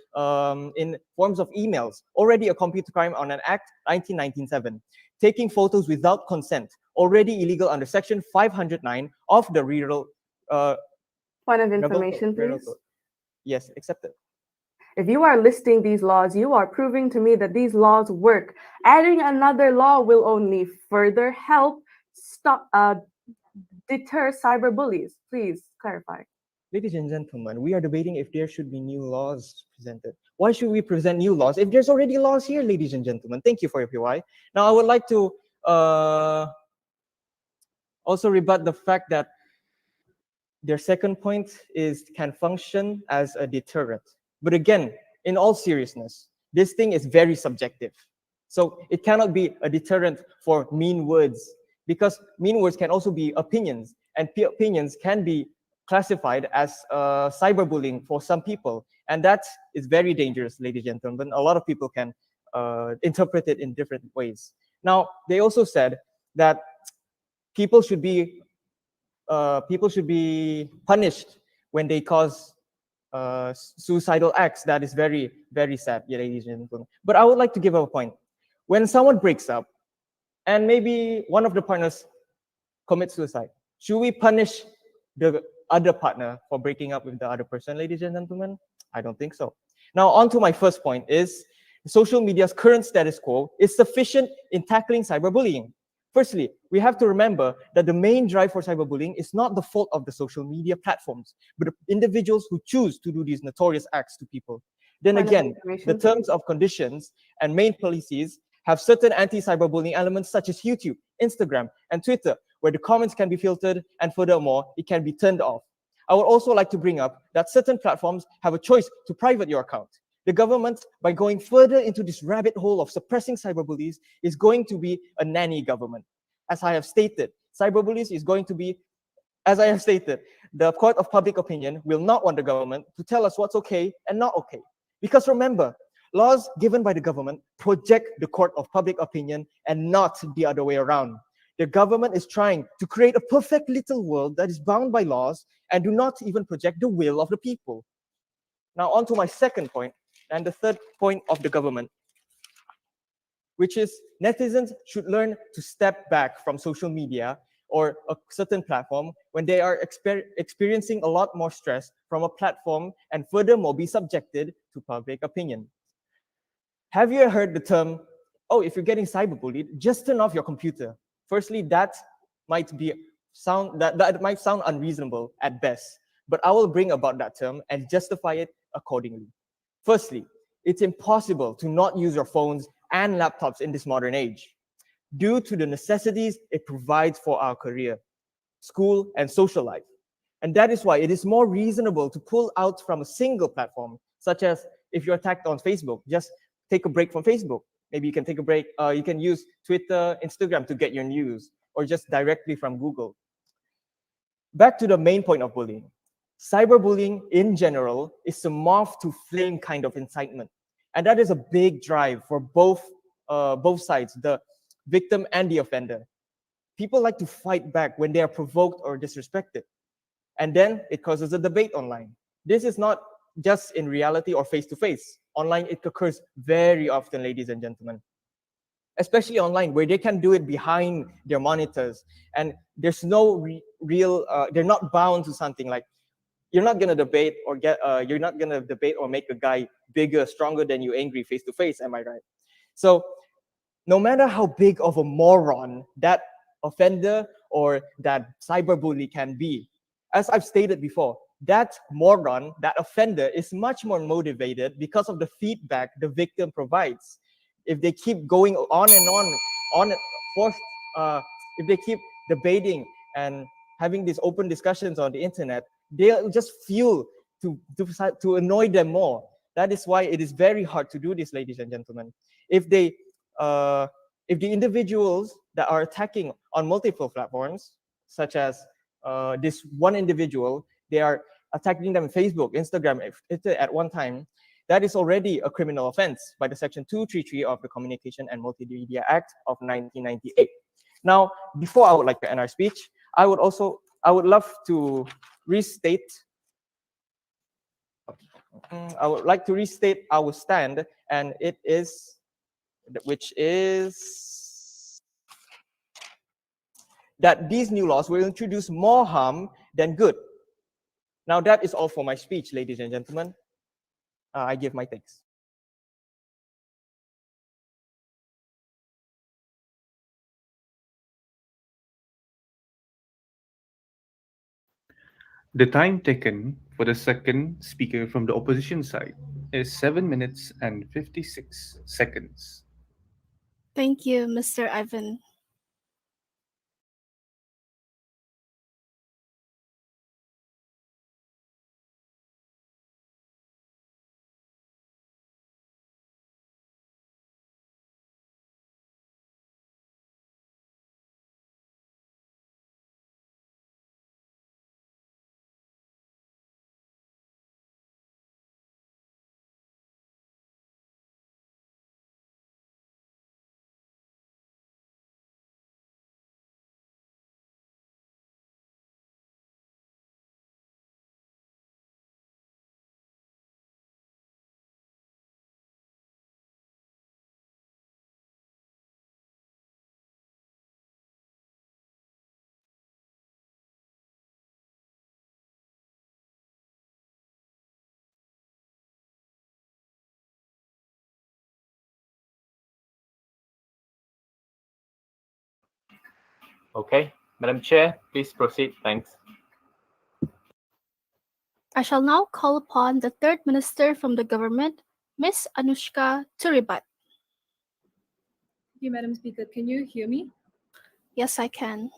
in forms of emails, already a computer crime on an Act 1997. Taking photos without consent, already illegal under Section 509 of the Point of information, please. Yes, accepted. If you are listing these laws, you are proving to me that these laws work. Adding another law will only further help deter cyberbullies. Please clarify. Ladies and gentlemen, we are debating if there should be new laws presented. Why should we present new laws if there's already laws here, ladies and gentlemen? Thank you for your PY. Now, I would like to also rebut the fact that their second point can function as a deterrent. But again, in all seriousness, this thing is very subjective. So it cannot be a deterrent for mean words, because mean words can also be opinions, and opinions can be classified as cyberbullying for some people. And that is very dangerous, ladies and gentlemen. A lot of people can interpret it in different ways. Now, they also said that people should be punished when they cause suicidal acts. That is very, very sad, ladies and gentlemen. But I would like to give a point. When someone breaks up and maybe one of the partners commits suicide, should we punish the other partner for breaking up with the other person, ladies and gentlemen? I don't think so. Now, on to my first point is social media's current status quo is sufficient in tackling cyberbullying. Firstly, we have to remember that the main drive for cyberbullying is not the fault of the social media platforms, but the individuals who choose to do these notorious acts to people. Then again, the terms of conditions and main policies have certain anti-cyberbullying elements such as YouTube, Instagram, and Twitter, where the comments can be filtered, and furthermore, it can be turned off. I would also like to bring up that certain platforms have a choice to private your account. The government, by going further into this rabbit hole of suppressing cyberbullies, is going to be a nanny government. As I have stated, cyberbullies is going to be, as I have stated, the court of public opinion will not want the government to tell us what's okay and not okay. Because remember, laws given by the government project the court of public opinion and not the other way around. The government is trying to create a perfect little world that is bound by laws and do not even project the will of the people. Now on to my second point, and the third point of the government, which is netizens should learn to step back from social media or a certain platform when they are experiencing a lot more stress from a platform and furthermore be subjected to public opinion. Have you heard the term, oh, if you're getting cyberbullied, just turn off your computer? Firstly, that might sound unreasonable at best, but I will bring about that term and justify it accordingly. Firstly, it's impossible to not use your phones and laptops in this modern age due to the necessities it provides for our career, school, and social life. And that is why it is more reasonable to pull out from a single platform, such as if you're attacked on Facebook, just take a break from Facebook. Maybe you can take a break, you can use Twitter, Instagram to get your news, or just directly from Google. Back to the main point of bullying. Cyberbullying in general is a moth to flame kind of incitement. And that is a big drive for both sides, the victim and the offender. People like to fight back when they are provoked or disrespected. And then it causes a debate online. This is not just in reality or face-to-face. Online, it occurs very often, ladies and gentlemen. Especially online, where they can do it behind their monitors. And there's no they're not bound to something like, you're not gonna debate or make a guy bigger, stronger than you angry face-to-face, am I right? So no matter how big of a moron that offender or that cyberbully can be, as I've stated before, that moron, that offender is much more motivated because of the feedback the victim provides. If they keep going on and on, if they keep debating and having these open discussions on the internet, they'll just fuel to annoy them more. That is why it is very hard to do this, ladies and gentlemen. If the individuals that are attacking on multiple platforms, such as this one individual, they are attacking them on Facebook, Instagram, at one time, that is already a criminal offense by the Section 233 of the Communication and Multimedia Act of 1998. Now, before I would like to end our speech, I would love to restate our stand, and which is that these new laws will introduce more harm than good. Now that is all for my speech, ladies and gentlemen. I give my thanks. The time taken for the second speaker from the opposition side is 7 minutes and 56 seconds. Thank you, Mr. Ivan. Okay, Madam Chair, please proceed. Thanks. I shall now call upon the third minister from the government, Ms. Anushka, to rebut. Thank you, Madam Speaker. Can you hear me? Yes, I can.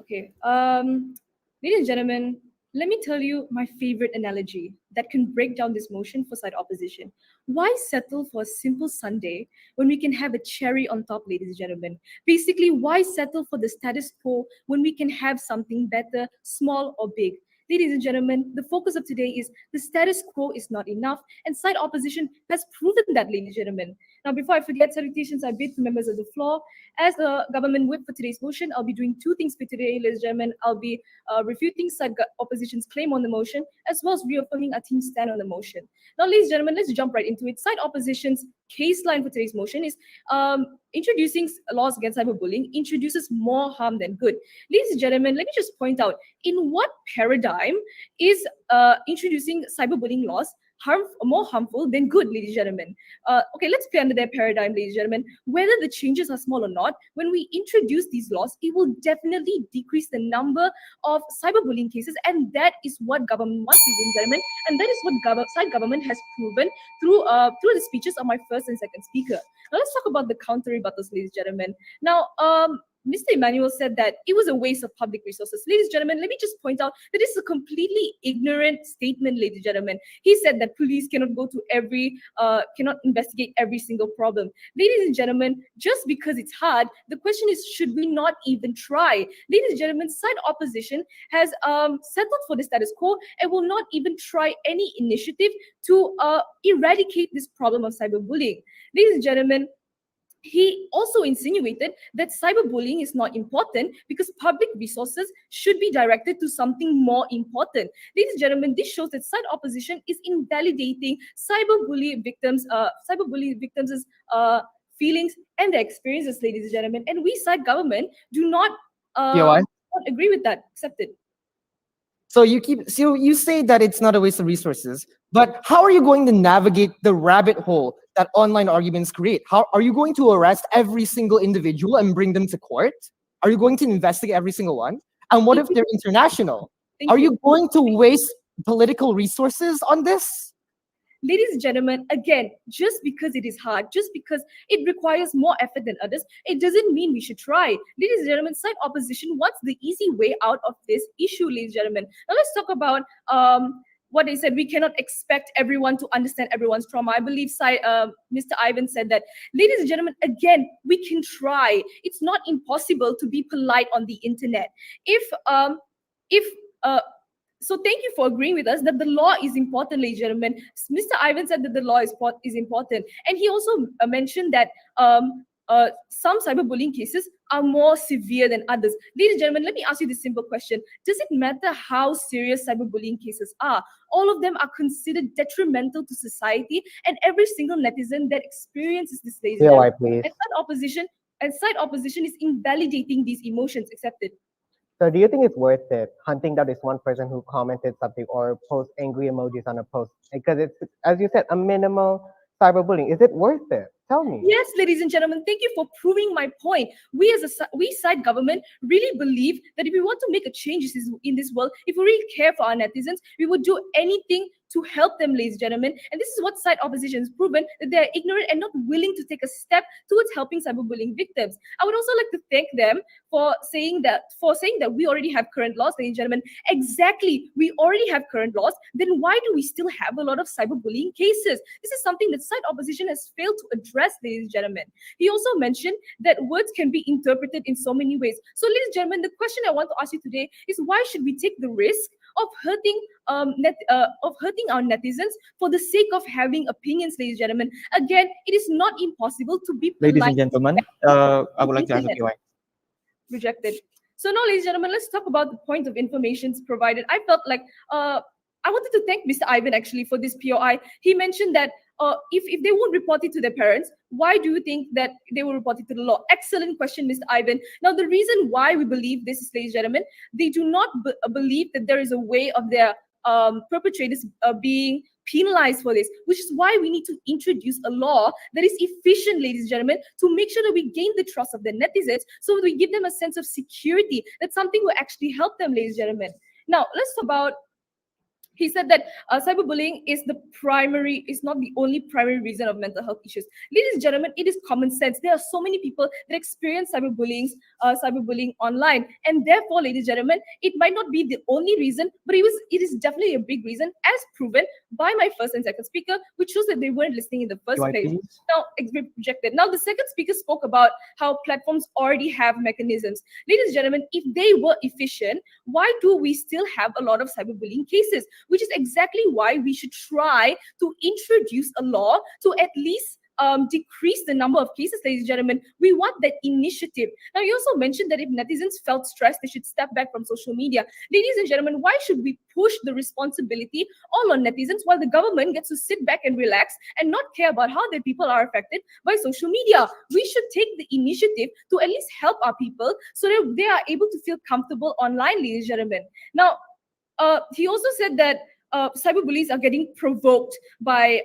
Okay. Ladies and gentlemen, Let me tell you my favorite analogy that can break down this motion for side opposition. Why settle for a simple sundae when we can have a cherry on top, ladies and gentlemen? Basically, why settle for the status quo when we can have something better, small or big? Ladies and gentlemen, the focus of today is the status quo is not enough, and side opposition has proven that, ladies and gentlemen. Now, before I forget, salutations I bid to members of the floor. As the government whip for today's motion, I'll be doing two things for today, ladies and gentlemen. I'll be refuting side opposition's claim on the motion, as well as reaffirming our team's stand on the motion. Now, ladies and gentlemen, let's jump right into it. Side opposition's case line for today's motion is introducing laws against cyberbullying introduces more harm than good. Ladies and gentlemen, let me just point out, in what paradigm is introducing cyberbullying laws more harmful than good, ladies and gentlemen? Okay, let's play under their paradigm, ladies and gentlemen. Whether the changes are small or not, when we introduce these laws, it will definitely decrease the number of cyberbullying cases, and that is what government wants, ladies and gentlemen, and that is what side government has proven through the speeches of my first and second speaker. Now let's talk about the counter rebuttals, ladies and gentlemen. Now, Mr. Emmanuel said that it was a waste of public resources. Ladies and gentlemen, let me just point out that this is a completely ignorant statement, ladies and gentlemen. He said that police cannot go to cannot investigate every single problem. Ladies and gentlemen, just because it's hard, the question is, should we not even try? Ladies and gentlemen, side opposition has settled for the status quo and will not even try any initiative to eradicate this problem of cyberbullying. Ladies and gentlemen, he also insinuated that cyberbullying is not important because public resources should be directed to something more important. Ladies and gentlemen, this shows that side opposition is invalidating cyberbully victims' feelings and their experiences, ladies and gentlemen. And we side government do not agree with that. Accept it. So you say that it's not a waste of resources, but how are you going to navigate the rabbit hole that online arguments create? How are you going to arrest every single individual and bring them to court? Are you going to investigate every single one? And what if they're international? Are you going to waste political resources on this? Ladies and gentlemen, again, just because it is hard, just because it requires more effort than others, it doesn't mean we should try. Ladies and gentlemen, side opposition wants the easy way out of this issue, ladies and gentlemen. Now let's talk about what they said. We cannot expect everyone to understand everyone's trauma. I believe Mr. Ivan said that. Ladies and gentlemen, again, we can try. It's not impossible to be polite on the internet. So thank you for agreeing with us that the law is important, ladies and gentlemen. Mr. Ivan said that the law is important. And he also mentioned that some cyberbullying cases are more severe than others. Ladies and gentlemen, let me ask you this simple question. Does it matter how serious cyberbullying cases are? All of them are considered detrimental to society, and every single netizen that experiences this, ladies and gentlemen. And side opposition is invalidating these emotions. Accept it. So do you think it's worth it hunting down this one person who commented something or post angry emojis on a post? Because it's, as you said, a minimal cyberbullying. Is it worth it? Tell me. Yes, ladies and gentlemen, thank you for proving my point. We side government really believe that if we want to make a change in this world, if we really care for our netizens, we would do anything to help them, ladies and gentlemen. And this is what side opposition has proven, that they're ignorant and not willing to take a step towards helping cyberbullying victims. I would also like to thank them for saying that we already have current laws, ladies and gentlemen. Exactly, we already have current laws. Then why do we still have a lot of cyberbullying cases? This is something that side opposition has failed to address, ladies and gentlemen. He also mentioned that words can be interpreted in so many ways. So, ladies and gentlemen, the question I want to ask you today is, why should we take the risk of hurting our netizens for the sake of having opinions, ladies and gentlemen? Again, it is not impossible to be polite. Ladies and gentlemen, I would like to ask a POI. Rejected. So now, ladies and gentlemen, let's talk about the point of information provided. I felt like I wanted to thank Mr. Ivan actually for this POI. He mentioned that if they won't report it to their parents, why do you think that they will report it to the law? Excellent question, Mr. Ivan. Now, the reason why we believe this is, ladies and gentlemen, they do not believe that there is a way of their perpetrators being penalized for this, which is why we need to introduce a law that is efficient, ladies and gentlemen, to make sure that we gain the trust of the netizens, so that we give them a sense of security, that something will actually help them, ladies and gentlemen. Now, let's talk about He said that cyberbullying is not the only primary reason of mental health issues. Ladies and gentlemen, it is common sense. There are so many people that experience cyberbullying online, and therefore, ladies and gentlemen, it might not be the only reason, but it is definitely a big reason, as proven by my first and second speaker, which shows that they weren't listening in the first Do I place. please? Now, it's been projected. Now, the second speaker spoke about how platforms already have mechanisms. Ladies and gentlemen, if they were efficient, why do we still have a lot of cyberbullying cases? Which is exactly why we should try to introduce a law to at least decrease the number of cases, ladies and gentlemen. We want that initiative. Now, you also mentioned that if netizens felt stressed, they should step back from social media. Ladies and gentlemen, why should we push the responsibility all on netizens while the government gets to sit back and relax and not care about how their people are affected by social media? We should take the initiative to at least help our people so that they are able to feel comfortable online, ladies and gentlemen. Now, he also said that cyberbullies are getting provoked by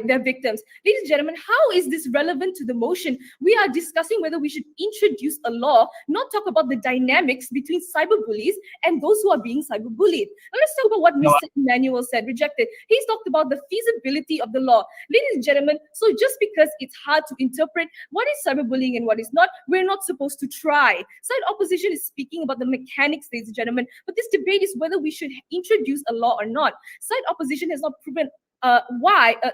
their victims. Ladies and gentlemen, how is this relevant to the motion? We are discussing whether we should introduce a law, not talk about the dynamics between cyberbullies and those who are being cyberbullied. Now let's talk about what Mr. Emmanuel said, rejected. He's talked about the feasibility of the law. Ladies and gentlemen, so just because it's hard to interpret what is cyberbullying and what is not, we're not supposed to try. Side opposition is speaking about the mechanics, ladies and gentlemen, but this debate is whether we should introduce a law or not. Side opposition has not proven a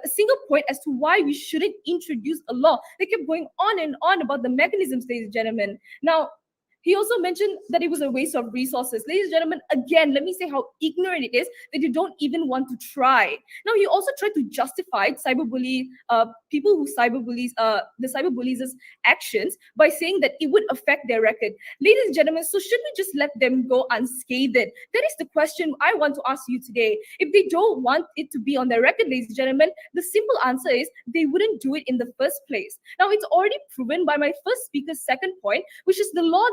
single point as to why we shouldn't introduce a law. They kept going on and on about the mechanisms, ladies and gentlemen. Now, he also mentioned that it was a waste of resources. Ladies and gentlemen, again, let me say how ignorant it is that you don't even want to try. Now, he also tried to justify people who the cyberbullies' actions by saying that it would affect their record. Ladies and gentlemen, so should we just let them go unscathed? That is the question I want to ask you today. If they don't want it to be on their record, ladies and gentlemen, the simple answer is they wouldn't do it in the first place. Now, it's already proven by my first speaker's second point, which is the law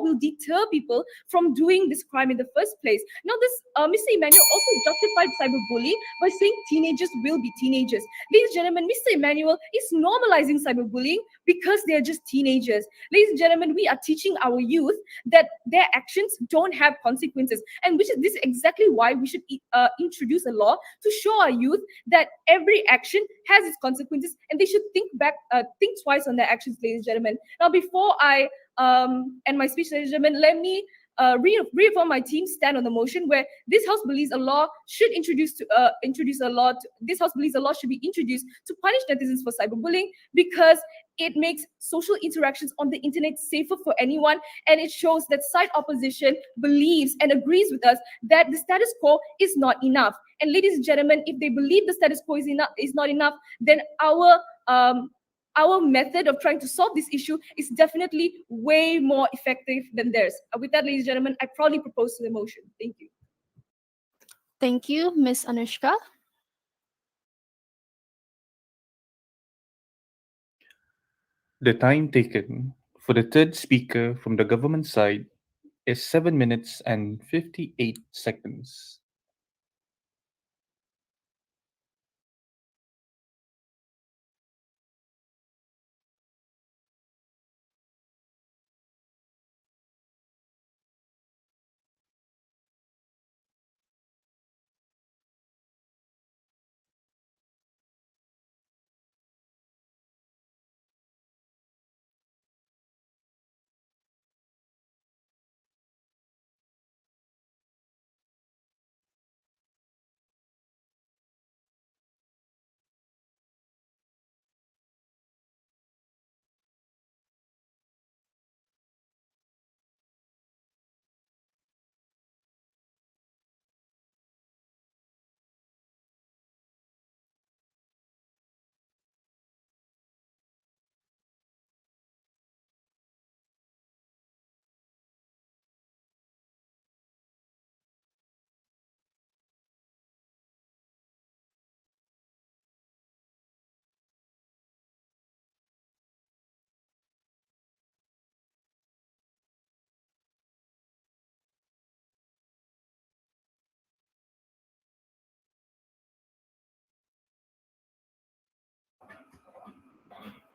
will deter people from doing this crime in the first place. Now, this Mr. Emmanuel also justified cyberbullying by saying teenagers will be teenagers. Ladies and gentlemen, Mr. Emmanuel is normalizing cyberbullying because they are just teenagers. Ladies and gentlemen, we are teaching our youth that their actions don't have consequences, and this is exactly why we should introduce a law to show our youth that every action has its consequences, and they should think twice on their actions, ladies and gentlemen. Now, before I end my speech, ladies and gentlemen, let me reaffirm my team's stand on the motion where this House believes a law should this House believes a law should be introduced to punish netizens for cyberbullying because it makes social interactions on the internet safer for anyone, and it shows that side opposition believes and agrees with us that the status quo is not enough. And ladies and gentlemen, if they believe the status quo is not enough, then our method of trying to solve this issue is definitely way more effective than theirs. With that, ladies and gentlemen, I proudly propose to the motion. Thank you. Thank you, Ms. Anushka. The time taken for the third speaker from the government side is 7 minutes and 58 seconds.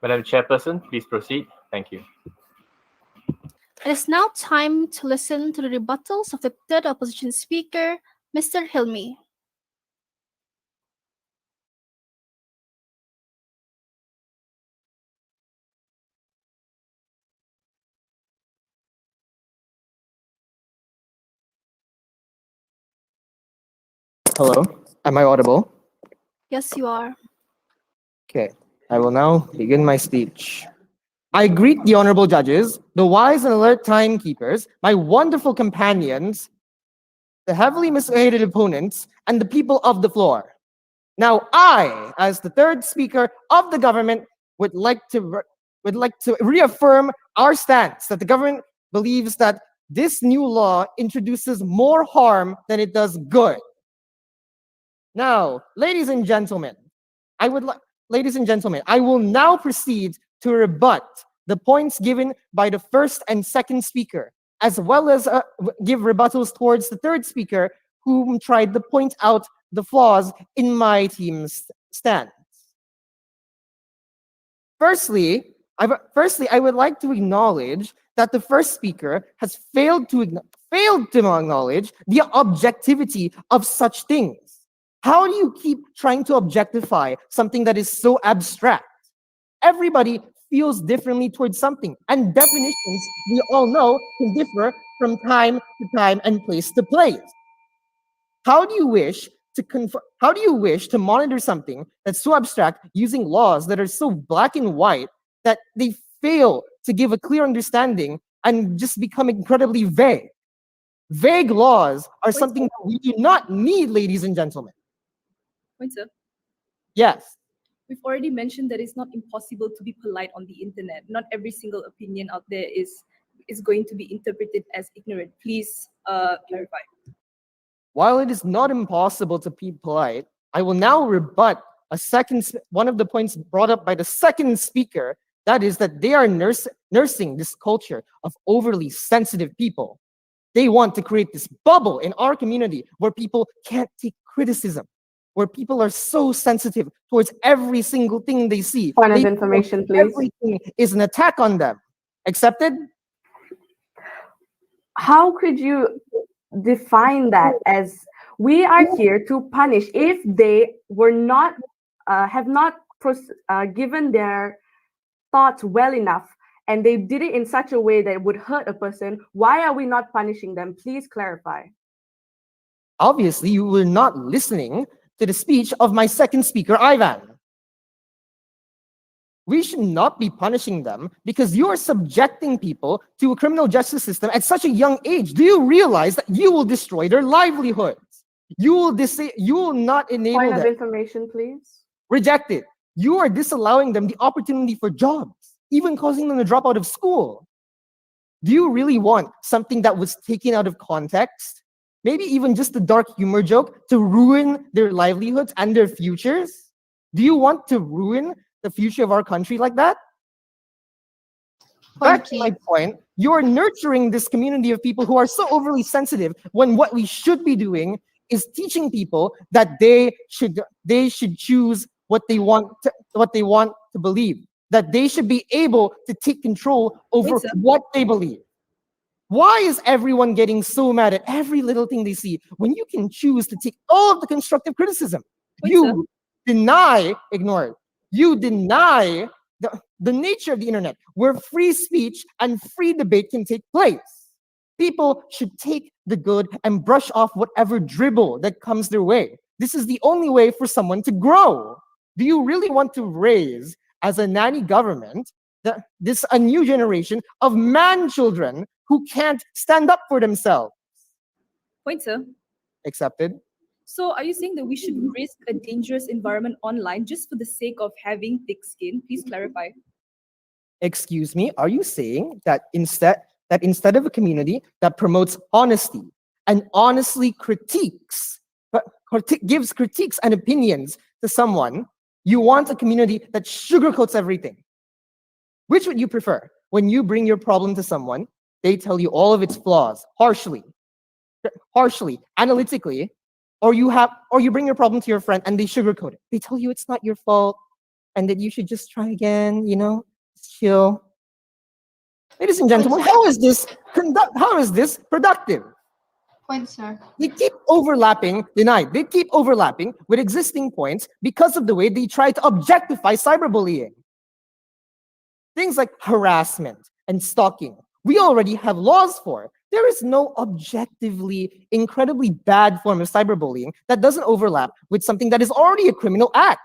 Madam Chairperson, please proceed. Thank you. It is now time to listen to the rebuttals of the third opposition speaker, Mr. Hilmi. Hello, am I audible? Yes, you are. Okay, I will now begin my speech. I greet the honorable judges, the wise and alert timekeepers, my wonderful companions, the heavily misguided opponents, and the people of the floor. Now, I, as the third speaker of the government, would like to reaffirm our stance that the government believes that this new law introduces more harm than it does good. Now, ladies and gentlemen, I will now proceed to rebut the points given by the first and second speaker, as well as give rebuttals towards the third speaker, whom tried to point out the flaws in my team's stance. Firstly, I would like to acknowledge that the first speaker has failed to acknowledge the objectivity of such things. How do you keep trying to objectify something that is so abstract? Everybody feels differently towards something, and definitions, we all know, can differ from time to time and place to place. How do you wish to monitor something that's so abstract using laws that are so black and white that they fail to give a clear understanding and just become incredibly vague? Vague laws are something that we do not need, ladies and gentlemen. Pointer, Yes. we've already mentioned that it's not impossible to be polite on the internet. Not every single opinion out there is going to be interpreted as ignorant. Please clarify. While it is not impossible to be polite, I will now rebut one of the points brought up by the second speaker. That is that they are nursing this culture of overly sensitive people. They want to create this bubble in our community where people can't take criticism, where people are so sensitive towards every single thing they see. Point of They information, feel please. everything is an attack on them. Accepted? How could you define that as we are here to punish if they were not have not given their thoughts well enough and they did it in such a way that would hurt a person? Why are we not punishing them? Please clarify. Obviously, you were not listening to the speech of my second speaker, Ivan. We should not be punishing them because you are subjecting people to a criminal justice system at such a young age. Do you realize that you will destroy their livelihoods? You will not enable Point of them. information, please. Reject it. You are disallowing them the opportunity for jobs, even causing them to drop out of school. Do you really want something that was taken out of context, maybe even just a dark humor joke, to ruin their livelihoods and their futures? Do you want to ruin the future of our country like that? Back to my point, you're nurturing this community of people who are so overly sensitive when what we should be doing is teaching people that they should choose what they want to believe, that they should be able to take control over what they believe. Why is everyone getting so mad at every little thing they see when you can choose to take all of the constructive criticism? You ignore it. You deny the nature of the internet, where free speech and free debate can take place. People should take the good and brush off whatever dribble that comes their way. This is the only way for someone to grow. Do you really want to raise, as a nanny government, a new generation of man children who can't stand up for themselves? Pointer. Accepted. So are you saying that we should risk a dangerous environment online just for the sake of having thick skin? Please clarify. Excuse me, are you saying that instead of a community that promotes honesty and honestly gives critiques and opinions to someone, you want a community that sugarcoats everything? Which would you prefer? When you bring your problem to someone, they tell you all of its flaws harshly, analytically, or you bring your problem to your friend and they sugarcoat it. They tell you it's not your fault and that you should just try again, chill. Ladies and gentlemen, how is this productive? Point, sir. They keep overlapping, denied. They keep overlapping with existing points because of the way they try to objectify cyberbullying. Things like harassment and stalking, we already have laws for. There is no objectively incredibly bad form of cyberbullying that doesn't overlap with something that is already a criminal act.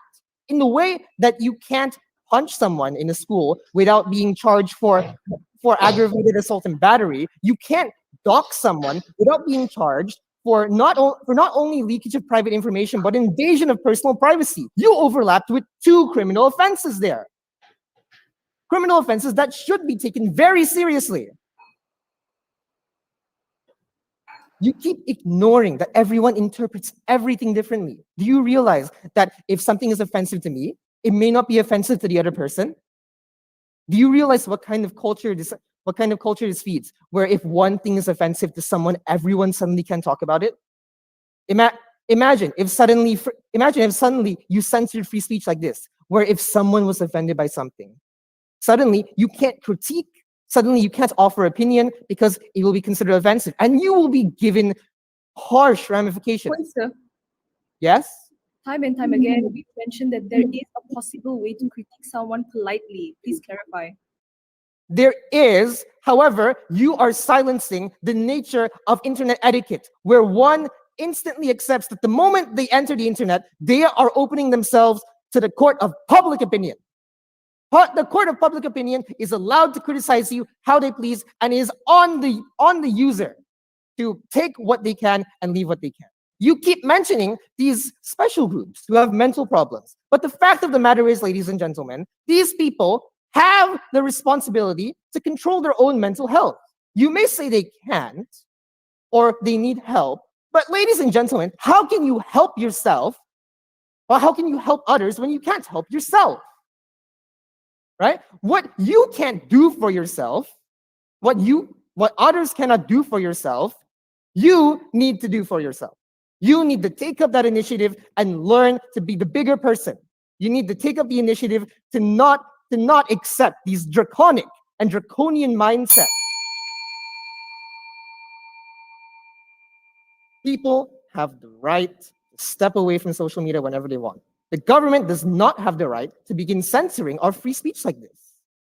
In the way that you can't punch someone in a school without being charged for aggravated assault and battery, you can't dox someone without being charged for not only leakage of private information but invasion of personal privacy. You overlapped with two criminal offenses there. Criminal offenses that should be taken very seriously. You keep ignoring that everyone interprets everything differently. Do you realize that if something is offensive to me, it may not be offensive to the other person? Do you realize what kind of culture this feeds? Where if one thing is offensive to someone, everyone suddenly can talk about it? Imagine if suddenly you censored free speech like this, where if someone was offended by something, suddenly you can't critique, suddenly you can't offer opinion because it will be considered offensive, and you will be given harsh ramifications. Point, sir. Yes? Time and time again, we've mentioned that there is a possible way to critique someone politely. Please clarify. There is, however, you are silencing the nature of internet etiquette, where one instantly accepts that the moment they enter the internet, they are opening themselves to the court of public opinion. The court of public opinion is allowed to criticize you how they please and is on the user to take what they can and leave what they can. You keep mentioning these special groups who have mental problems. But the fact of the matter is, ladies and gentlemen, these people have the responsibility to control their own mental health. You may say they can't or they need help, but ladies and gentlemen, how can you help yourself or how can you help others when you can't help yourself? Right? What you can't do for yourself, what others cannot do for yourself, you need to do for yourself. You need to take up that initiative and learn to be the bigger person. You need to take up the initiative to not accept these draconic and draconian mindsets. People have the right to step away from social media whenever they want. The government does not have the right to begin censoring our free speech like this.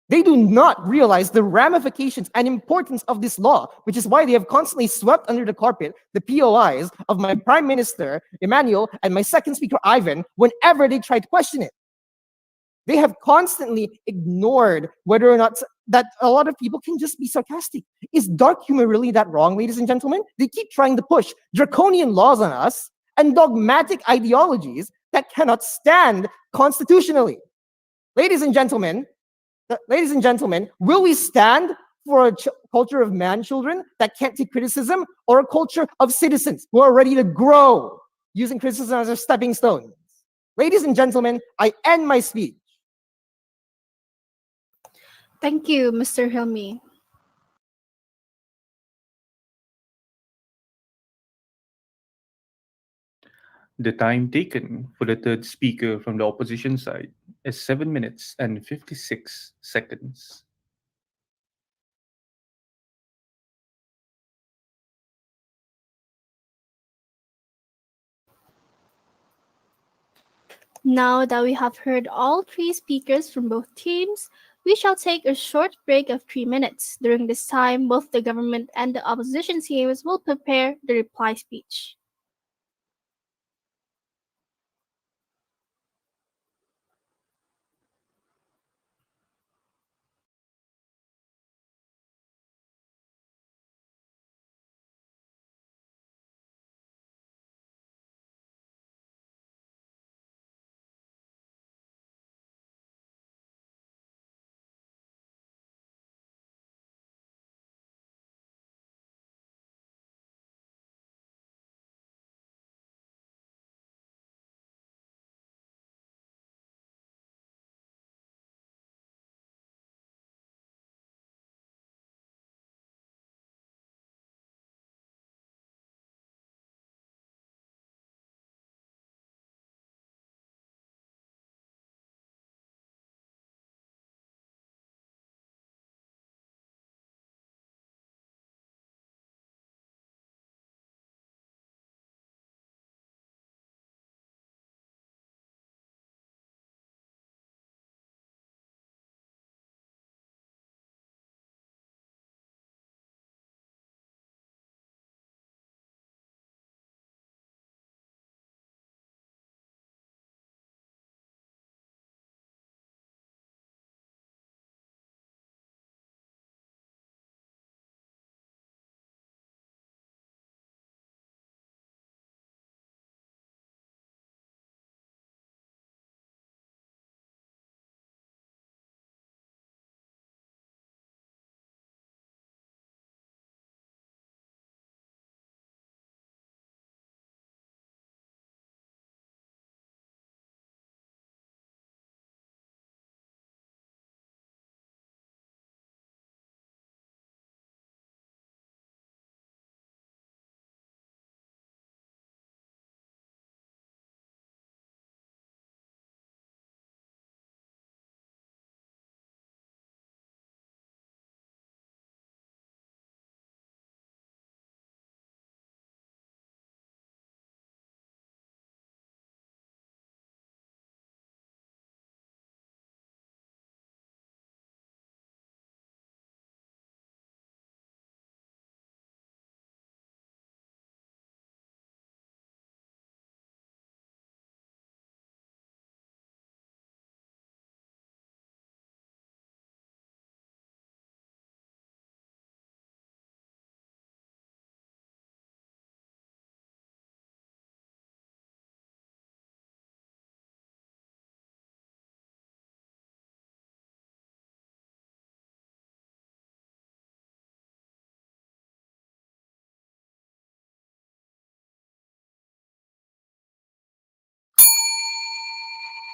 They do not realize the ramifications and importance of this law, which is why they have constantly swept under the carpet the POIs of my Prime Minister, Emmanuel, and my second speaker, Ivan, whenever they try to question it. They have constantly ignored whether or not that a lot of people can just be sarcastic. Is dark humor really that wrong, ladies and gentlemen? They keep trying to push draconian laws on us and dogmatic ideologies that cannot stand constitutionally. Ladies and gentlemen, will we stand for a culture of man-children that can't take criticism, or a culture of citizens who are ready to grow using criticism as a stepping stone? Ladies and gentlemen, I end my speech. Thank you, Mr. Hilmi. The time taken for the third speaker from the opposition side is 7 minutes and 56 seconds. Now that we have heard all three speakers from both teams, we shall take a short break of 3 minutes. During this time, both the government and the opposition teams will prepare the reply speech.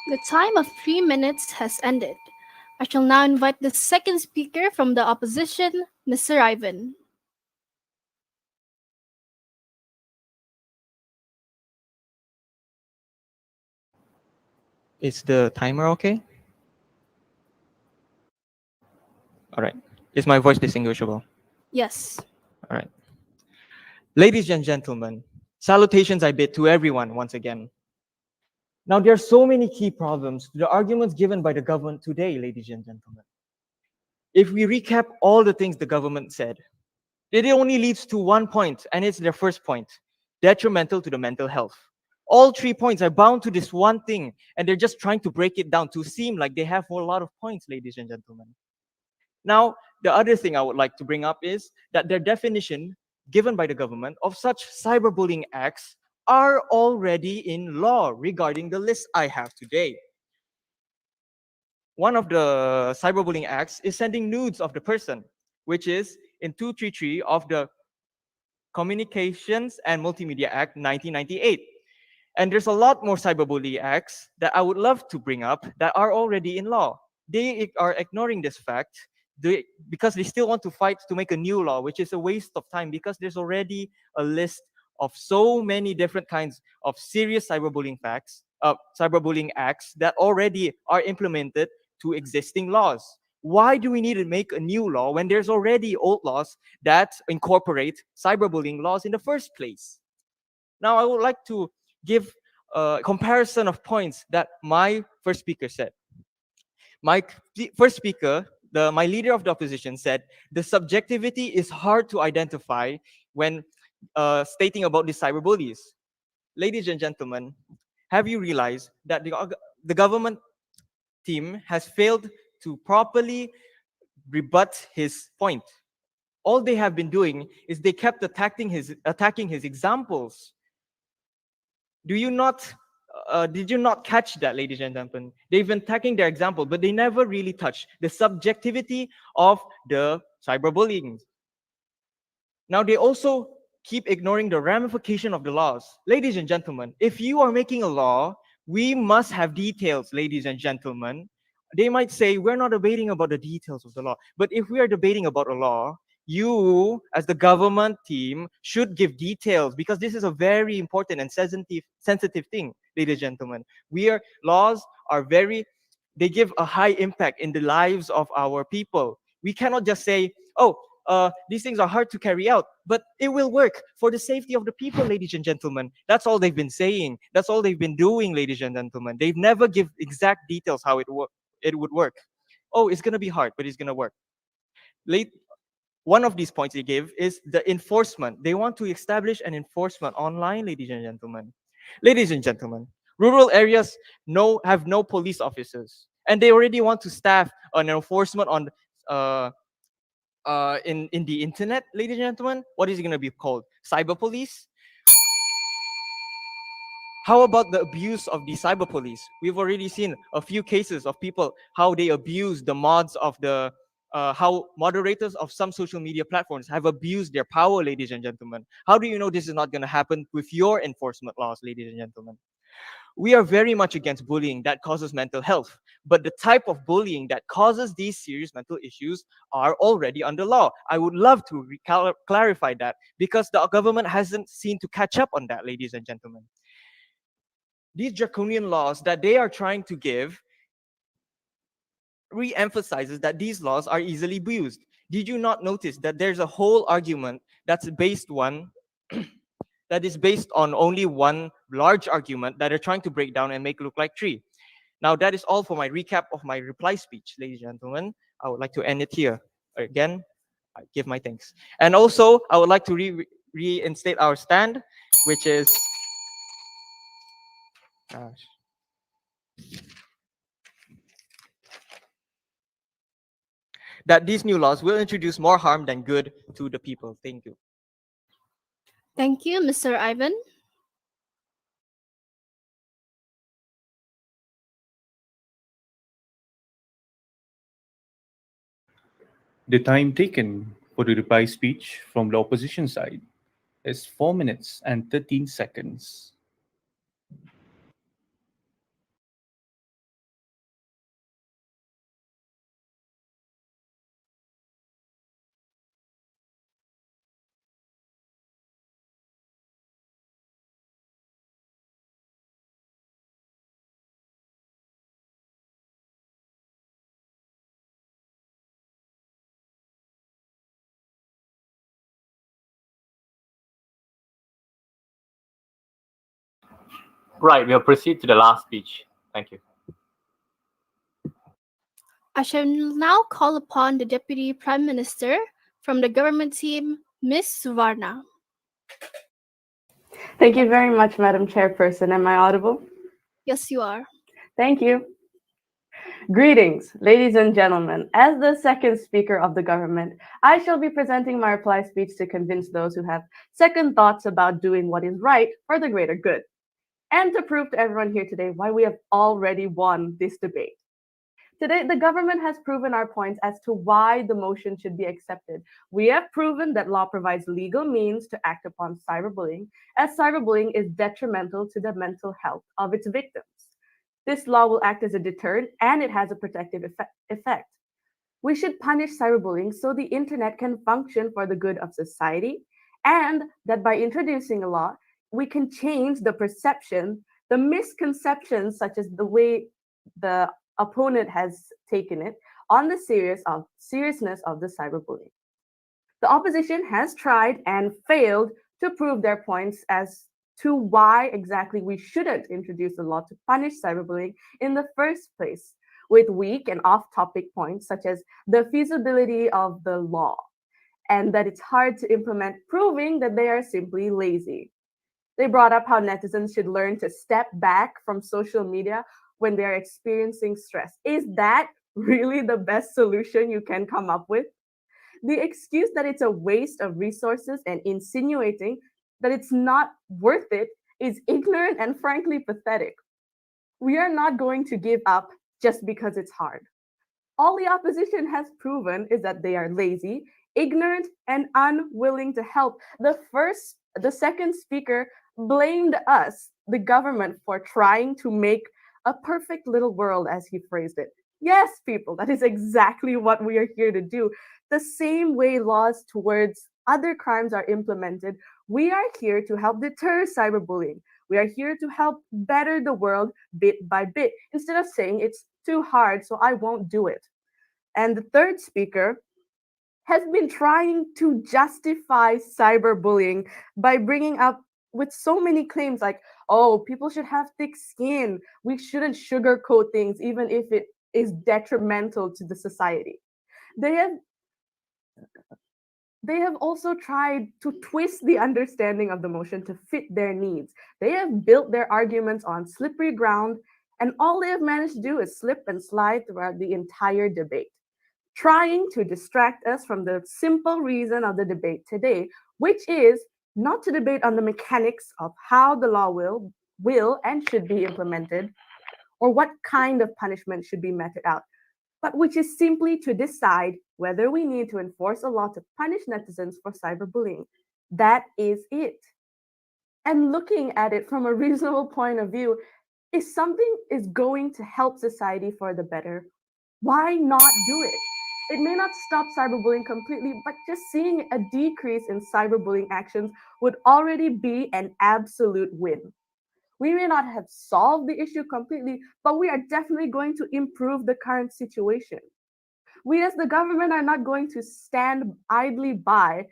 The time of 3 minutes has ended. I shall now invite the second speaker from the opposition, Mr. Ivan. Is the timer okay? All right. Is my voice distinguishable? Yes. All right. Ladies and gentlemen, salutations I bid to everyone once again. Now, there are so many key problems to the arguments given by the government today, ladies and gentlemen. If we recap all the things the government said, it only leads to one point, and it's their first point, detrimental to the mental health. All 3 points are bound to this one thing, and they're just trying to break it down to seem like they have a lot of points, ladies and gentlemen. Now, the other thing I would like to bring up is that their definition given by the government of such cyberbullying acts are already in law regarding the list I have today. One of the cyberbullying acts is sending nudes of the person, which is in 233 of the Communications and Multimedia Act 1998. And there's a lot more cyberbullying acts that I would love to bring up that are already in law. They are ignoring this fact because they still want to fight to make a new law, which is a waste of time because there's already a list of so many different kinds of serious cyberbullying acts that already are implemented to existing laws. Why do we need to make a new law when there's already old laws that incorporate cyberbullying laws in the first place? Now, I would like to give a comparison of points that my first speaker said. My first speaker, my leader of the opposition, said the subjectivity is hard to identify when stating about these cyberbullies. Ladies and gentlemen, have you realized that the government team has failed to properly rebut his point? All they have been doing is they kept attacking his examples. Did you not catch that, ladies and gentlemen? They've been attacking their example, but they never really touched the subjectivity of the cyberbullying. Now, they also keep ignoring the ramification of the laws. Ladies and gentlemen, if you are making a law, we must have details, ladies and gentlemen. They might say, we're not debating about the details of the law. But if we are debating about a law, you, as the government team, should give details because this is a very important and sensitive thing, ladies and gentlemen. Laws are they give a high impact in the lives of our people. We cannot just say, these things are hard to carry out, but it will work for the safety of the people, ladies and gentlemen. That's all they've been saying. That's all they've been doing, ladies and gentlemen. They've never give exact details how it would work. Oh, it's gonna be hard, but it's gonna work. One of these points they give is the enforcement. They want to establish an enforcement online, ladies and gentlemen. Ladies and gentlemen, rural areas have no police officers, and they already want to staff an enforcement on in the internet, ladies and gentlemen. What is it going to be called? Cyber police? How about the abuse of the cyber police? We've already seen a few cases of people, how they abuse the mods of how moderators of some social media platforms have abused their power, ladies and gentlemen. How do you know this is not going to happen with your enforcement laws, ladies and gentlemen? We are very much against bullying that causes mental health, but the type of bullying that causes these serious mental issues are already under law. I would love to clarify that because the government hasn't seen to catch up on that, ladies and gentlemen. These draconian laws that they are trying to give re-emphasizes that these laws are easily abused. Did you not notice that there's a whole argument that is based on only one large argument that they're trying to break down and make look like three? Now, that is all for my recap of my reply speech, ladies and gentlemen. I would like to end it here. Again, I give my thanks. And also, I would like to reinstate our stand, which is that these new laws will introduce more harm than good to the people. Thank you. Thank you, Mr. Ivan. The time taken for the reply speech from the opposition side is 4 minutes and 13 seconds. Right, we'll proceed to the last speech. Thank you. I shall now call upon the Deputy Prime Minister from the government team, Ms. Suvarna. Thank you very much, Madam Chairperson. Am I audible? Yes, you are. Thank you. Greetings, ladies and gentlemen. As the second speaker of the government, I shall be presenting my reply speech to convince those who have second thoughts about doing what is right for the greater good, and to prove to everyone here today why we have already won this debate. Today, the government has proven our points as to why the motion should be accepted. We have proven that law provides legal means to act upon cyberbullying, as cyberbullying is detrimental to the mental health of its victims. This law will act as a deterrent and it has a protective effect. We should punish cyberbullying so the internet can function for the good of society, and that by introducing a law, we can change the perception, the misconceptions, such as the way the opponent has taken it, on the seriousness of the cyberbullying. The opposition has tried and failed to prove their points as to why exactly we shouldn't introduce a law to punish cyberbullying in the first place, with weak and off-topic points such as the feasibility of the law, and that it's hard to implement, proving that they are simply lazy. They brought up how netizens should learn to step back from social media when they're experiencing stress. Is that really the best solution you can come up with? The excuse that it's a waste of resources and insinuating that it's not worth it is ignorant and frankly pathetic. We are not going to give up just because it's hard. All the opposition has proven is that they are lazy, ignorant, and unwilling to help. The second speaker blamed us, the government, for trying to make a perfect little world, as he phrased it. Yes, people, that is exactly what we are here to do. The same way laws towards other crimes are implemented, we are here to help deter cyberbullying. We are here to help better the world bit by bit, instead of saying it's too hard, so I won't do it. And the third speaker has been trying to justify cyberbullying by bringing up with so many claims like, oh, people should have thick skin. We shouldn't sugarcoat things, even if it is detrimental to the society. They have also tried to twist the understanding of the motion to fit their needs. They have built their arguments on slippery ground, and all they have managed to do is slip and slide throughout the entire debate, trying to distract us from the simple reason of the debate today, which is not to debate on the mechanics of how the law will and should be implemented, or what kind of punishment should be meted out, but which is simply to decide whether we need to enforce a law to punish netizens for cyberbullying. That is it. And looking at it from a reasonable point of view, if something is going to help society for the better, why not do it? It may not stop cyberbullying completely, but just seeing a decrease in cyberbullying actions would already be an absolute win. We may not have solved the issue completely, but we are definitely going to improve the current situation. We as the government are not going to stand idly by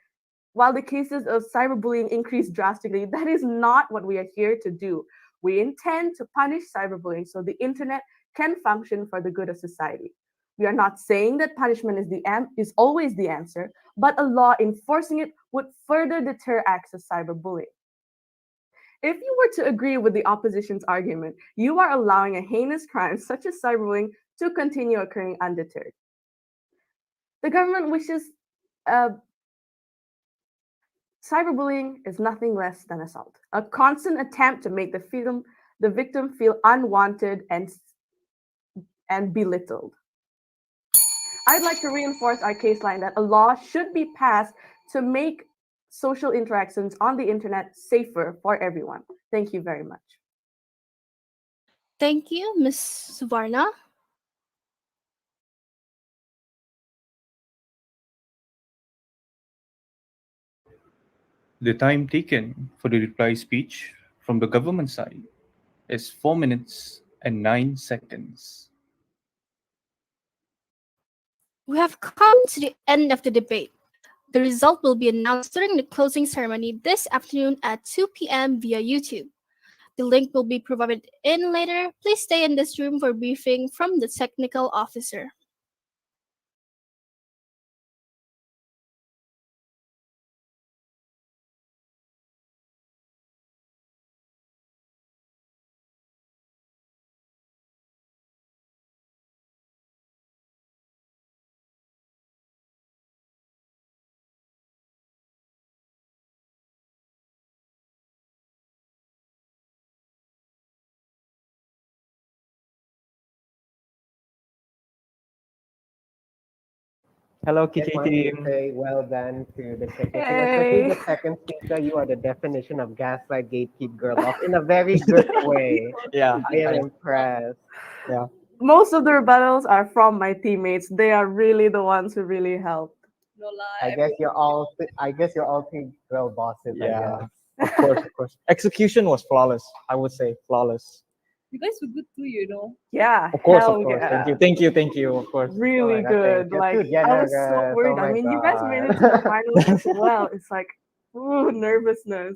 while the cases of cyberbullying increase drastically. That is not what we are here to do. We intend to punish cyberbullying so the internet can function for the good of society. We are not saying that punishment is always the answer, but a law enforcing it would further deter acts of cyberbullying. If you were to agree with the opposition's argument, you are allowing a heinous crime such as cyberbullying to continue occurring undeterred. The government wishes cyberbullying is nothing less than assault, a constant attempt to make the victim feel unwanted and belittled. I'd like to reinforce our case line that a law should be passed to make social interactions on the internet safer for everyone. Thank you very much. Thank you, Ms. Suvarna. The time taken for the reply speech from the government side is 4 minutes and 9 seconds. We have come to the end of the debate. The result will be announced during the closing ceremony this afternoon at 2 p.m. via YouTube. The link will be provided in later. Please stay in this room for briefing from the technical officer. Hello, Just KJ wanted to team. say well done to the second speaker, especially Hey. the second speaker. You are the definition of gaslight, gatekeep, girl boss in a very good way. Yeah, I am impressed. Most of the rebuttals are from my teammates. They are really the ones who really helped. No lie. I guess you're all. I guess you're all three girl bosses. I yeah. guess. Of course, of course. Execution was flawless. I would say flawless. You guys were good too, you know. Yeah, Of course, hell of course. yeah. Thank you. Of course. Really Oh my God, good. thank you. Like Too I was so generous. worried. Oh I my mean, you guys made it to God. the finals as well. It's like, ooh, nervousness.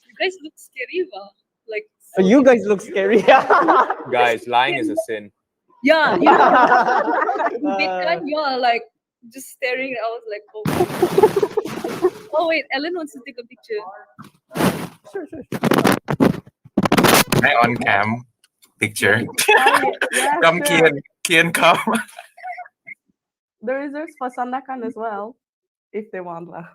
You guys look scary, wow. Like So you guys look scary. Guys, lying is a sin. yeah, you know. You're like just staring. I was like, oh. Oh wait, Ellen wants to take a picture. I on cam picture. Yeah, Come, sure. Kian, come. The reserves for Sandakan as well, if they want lah.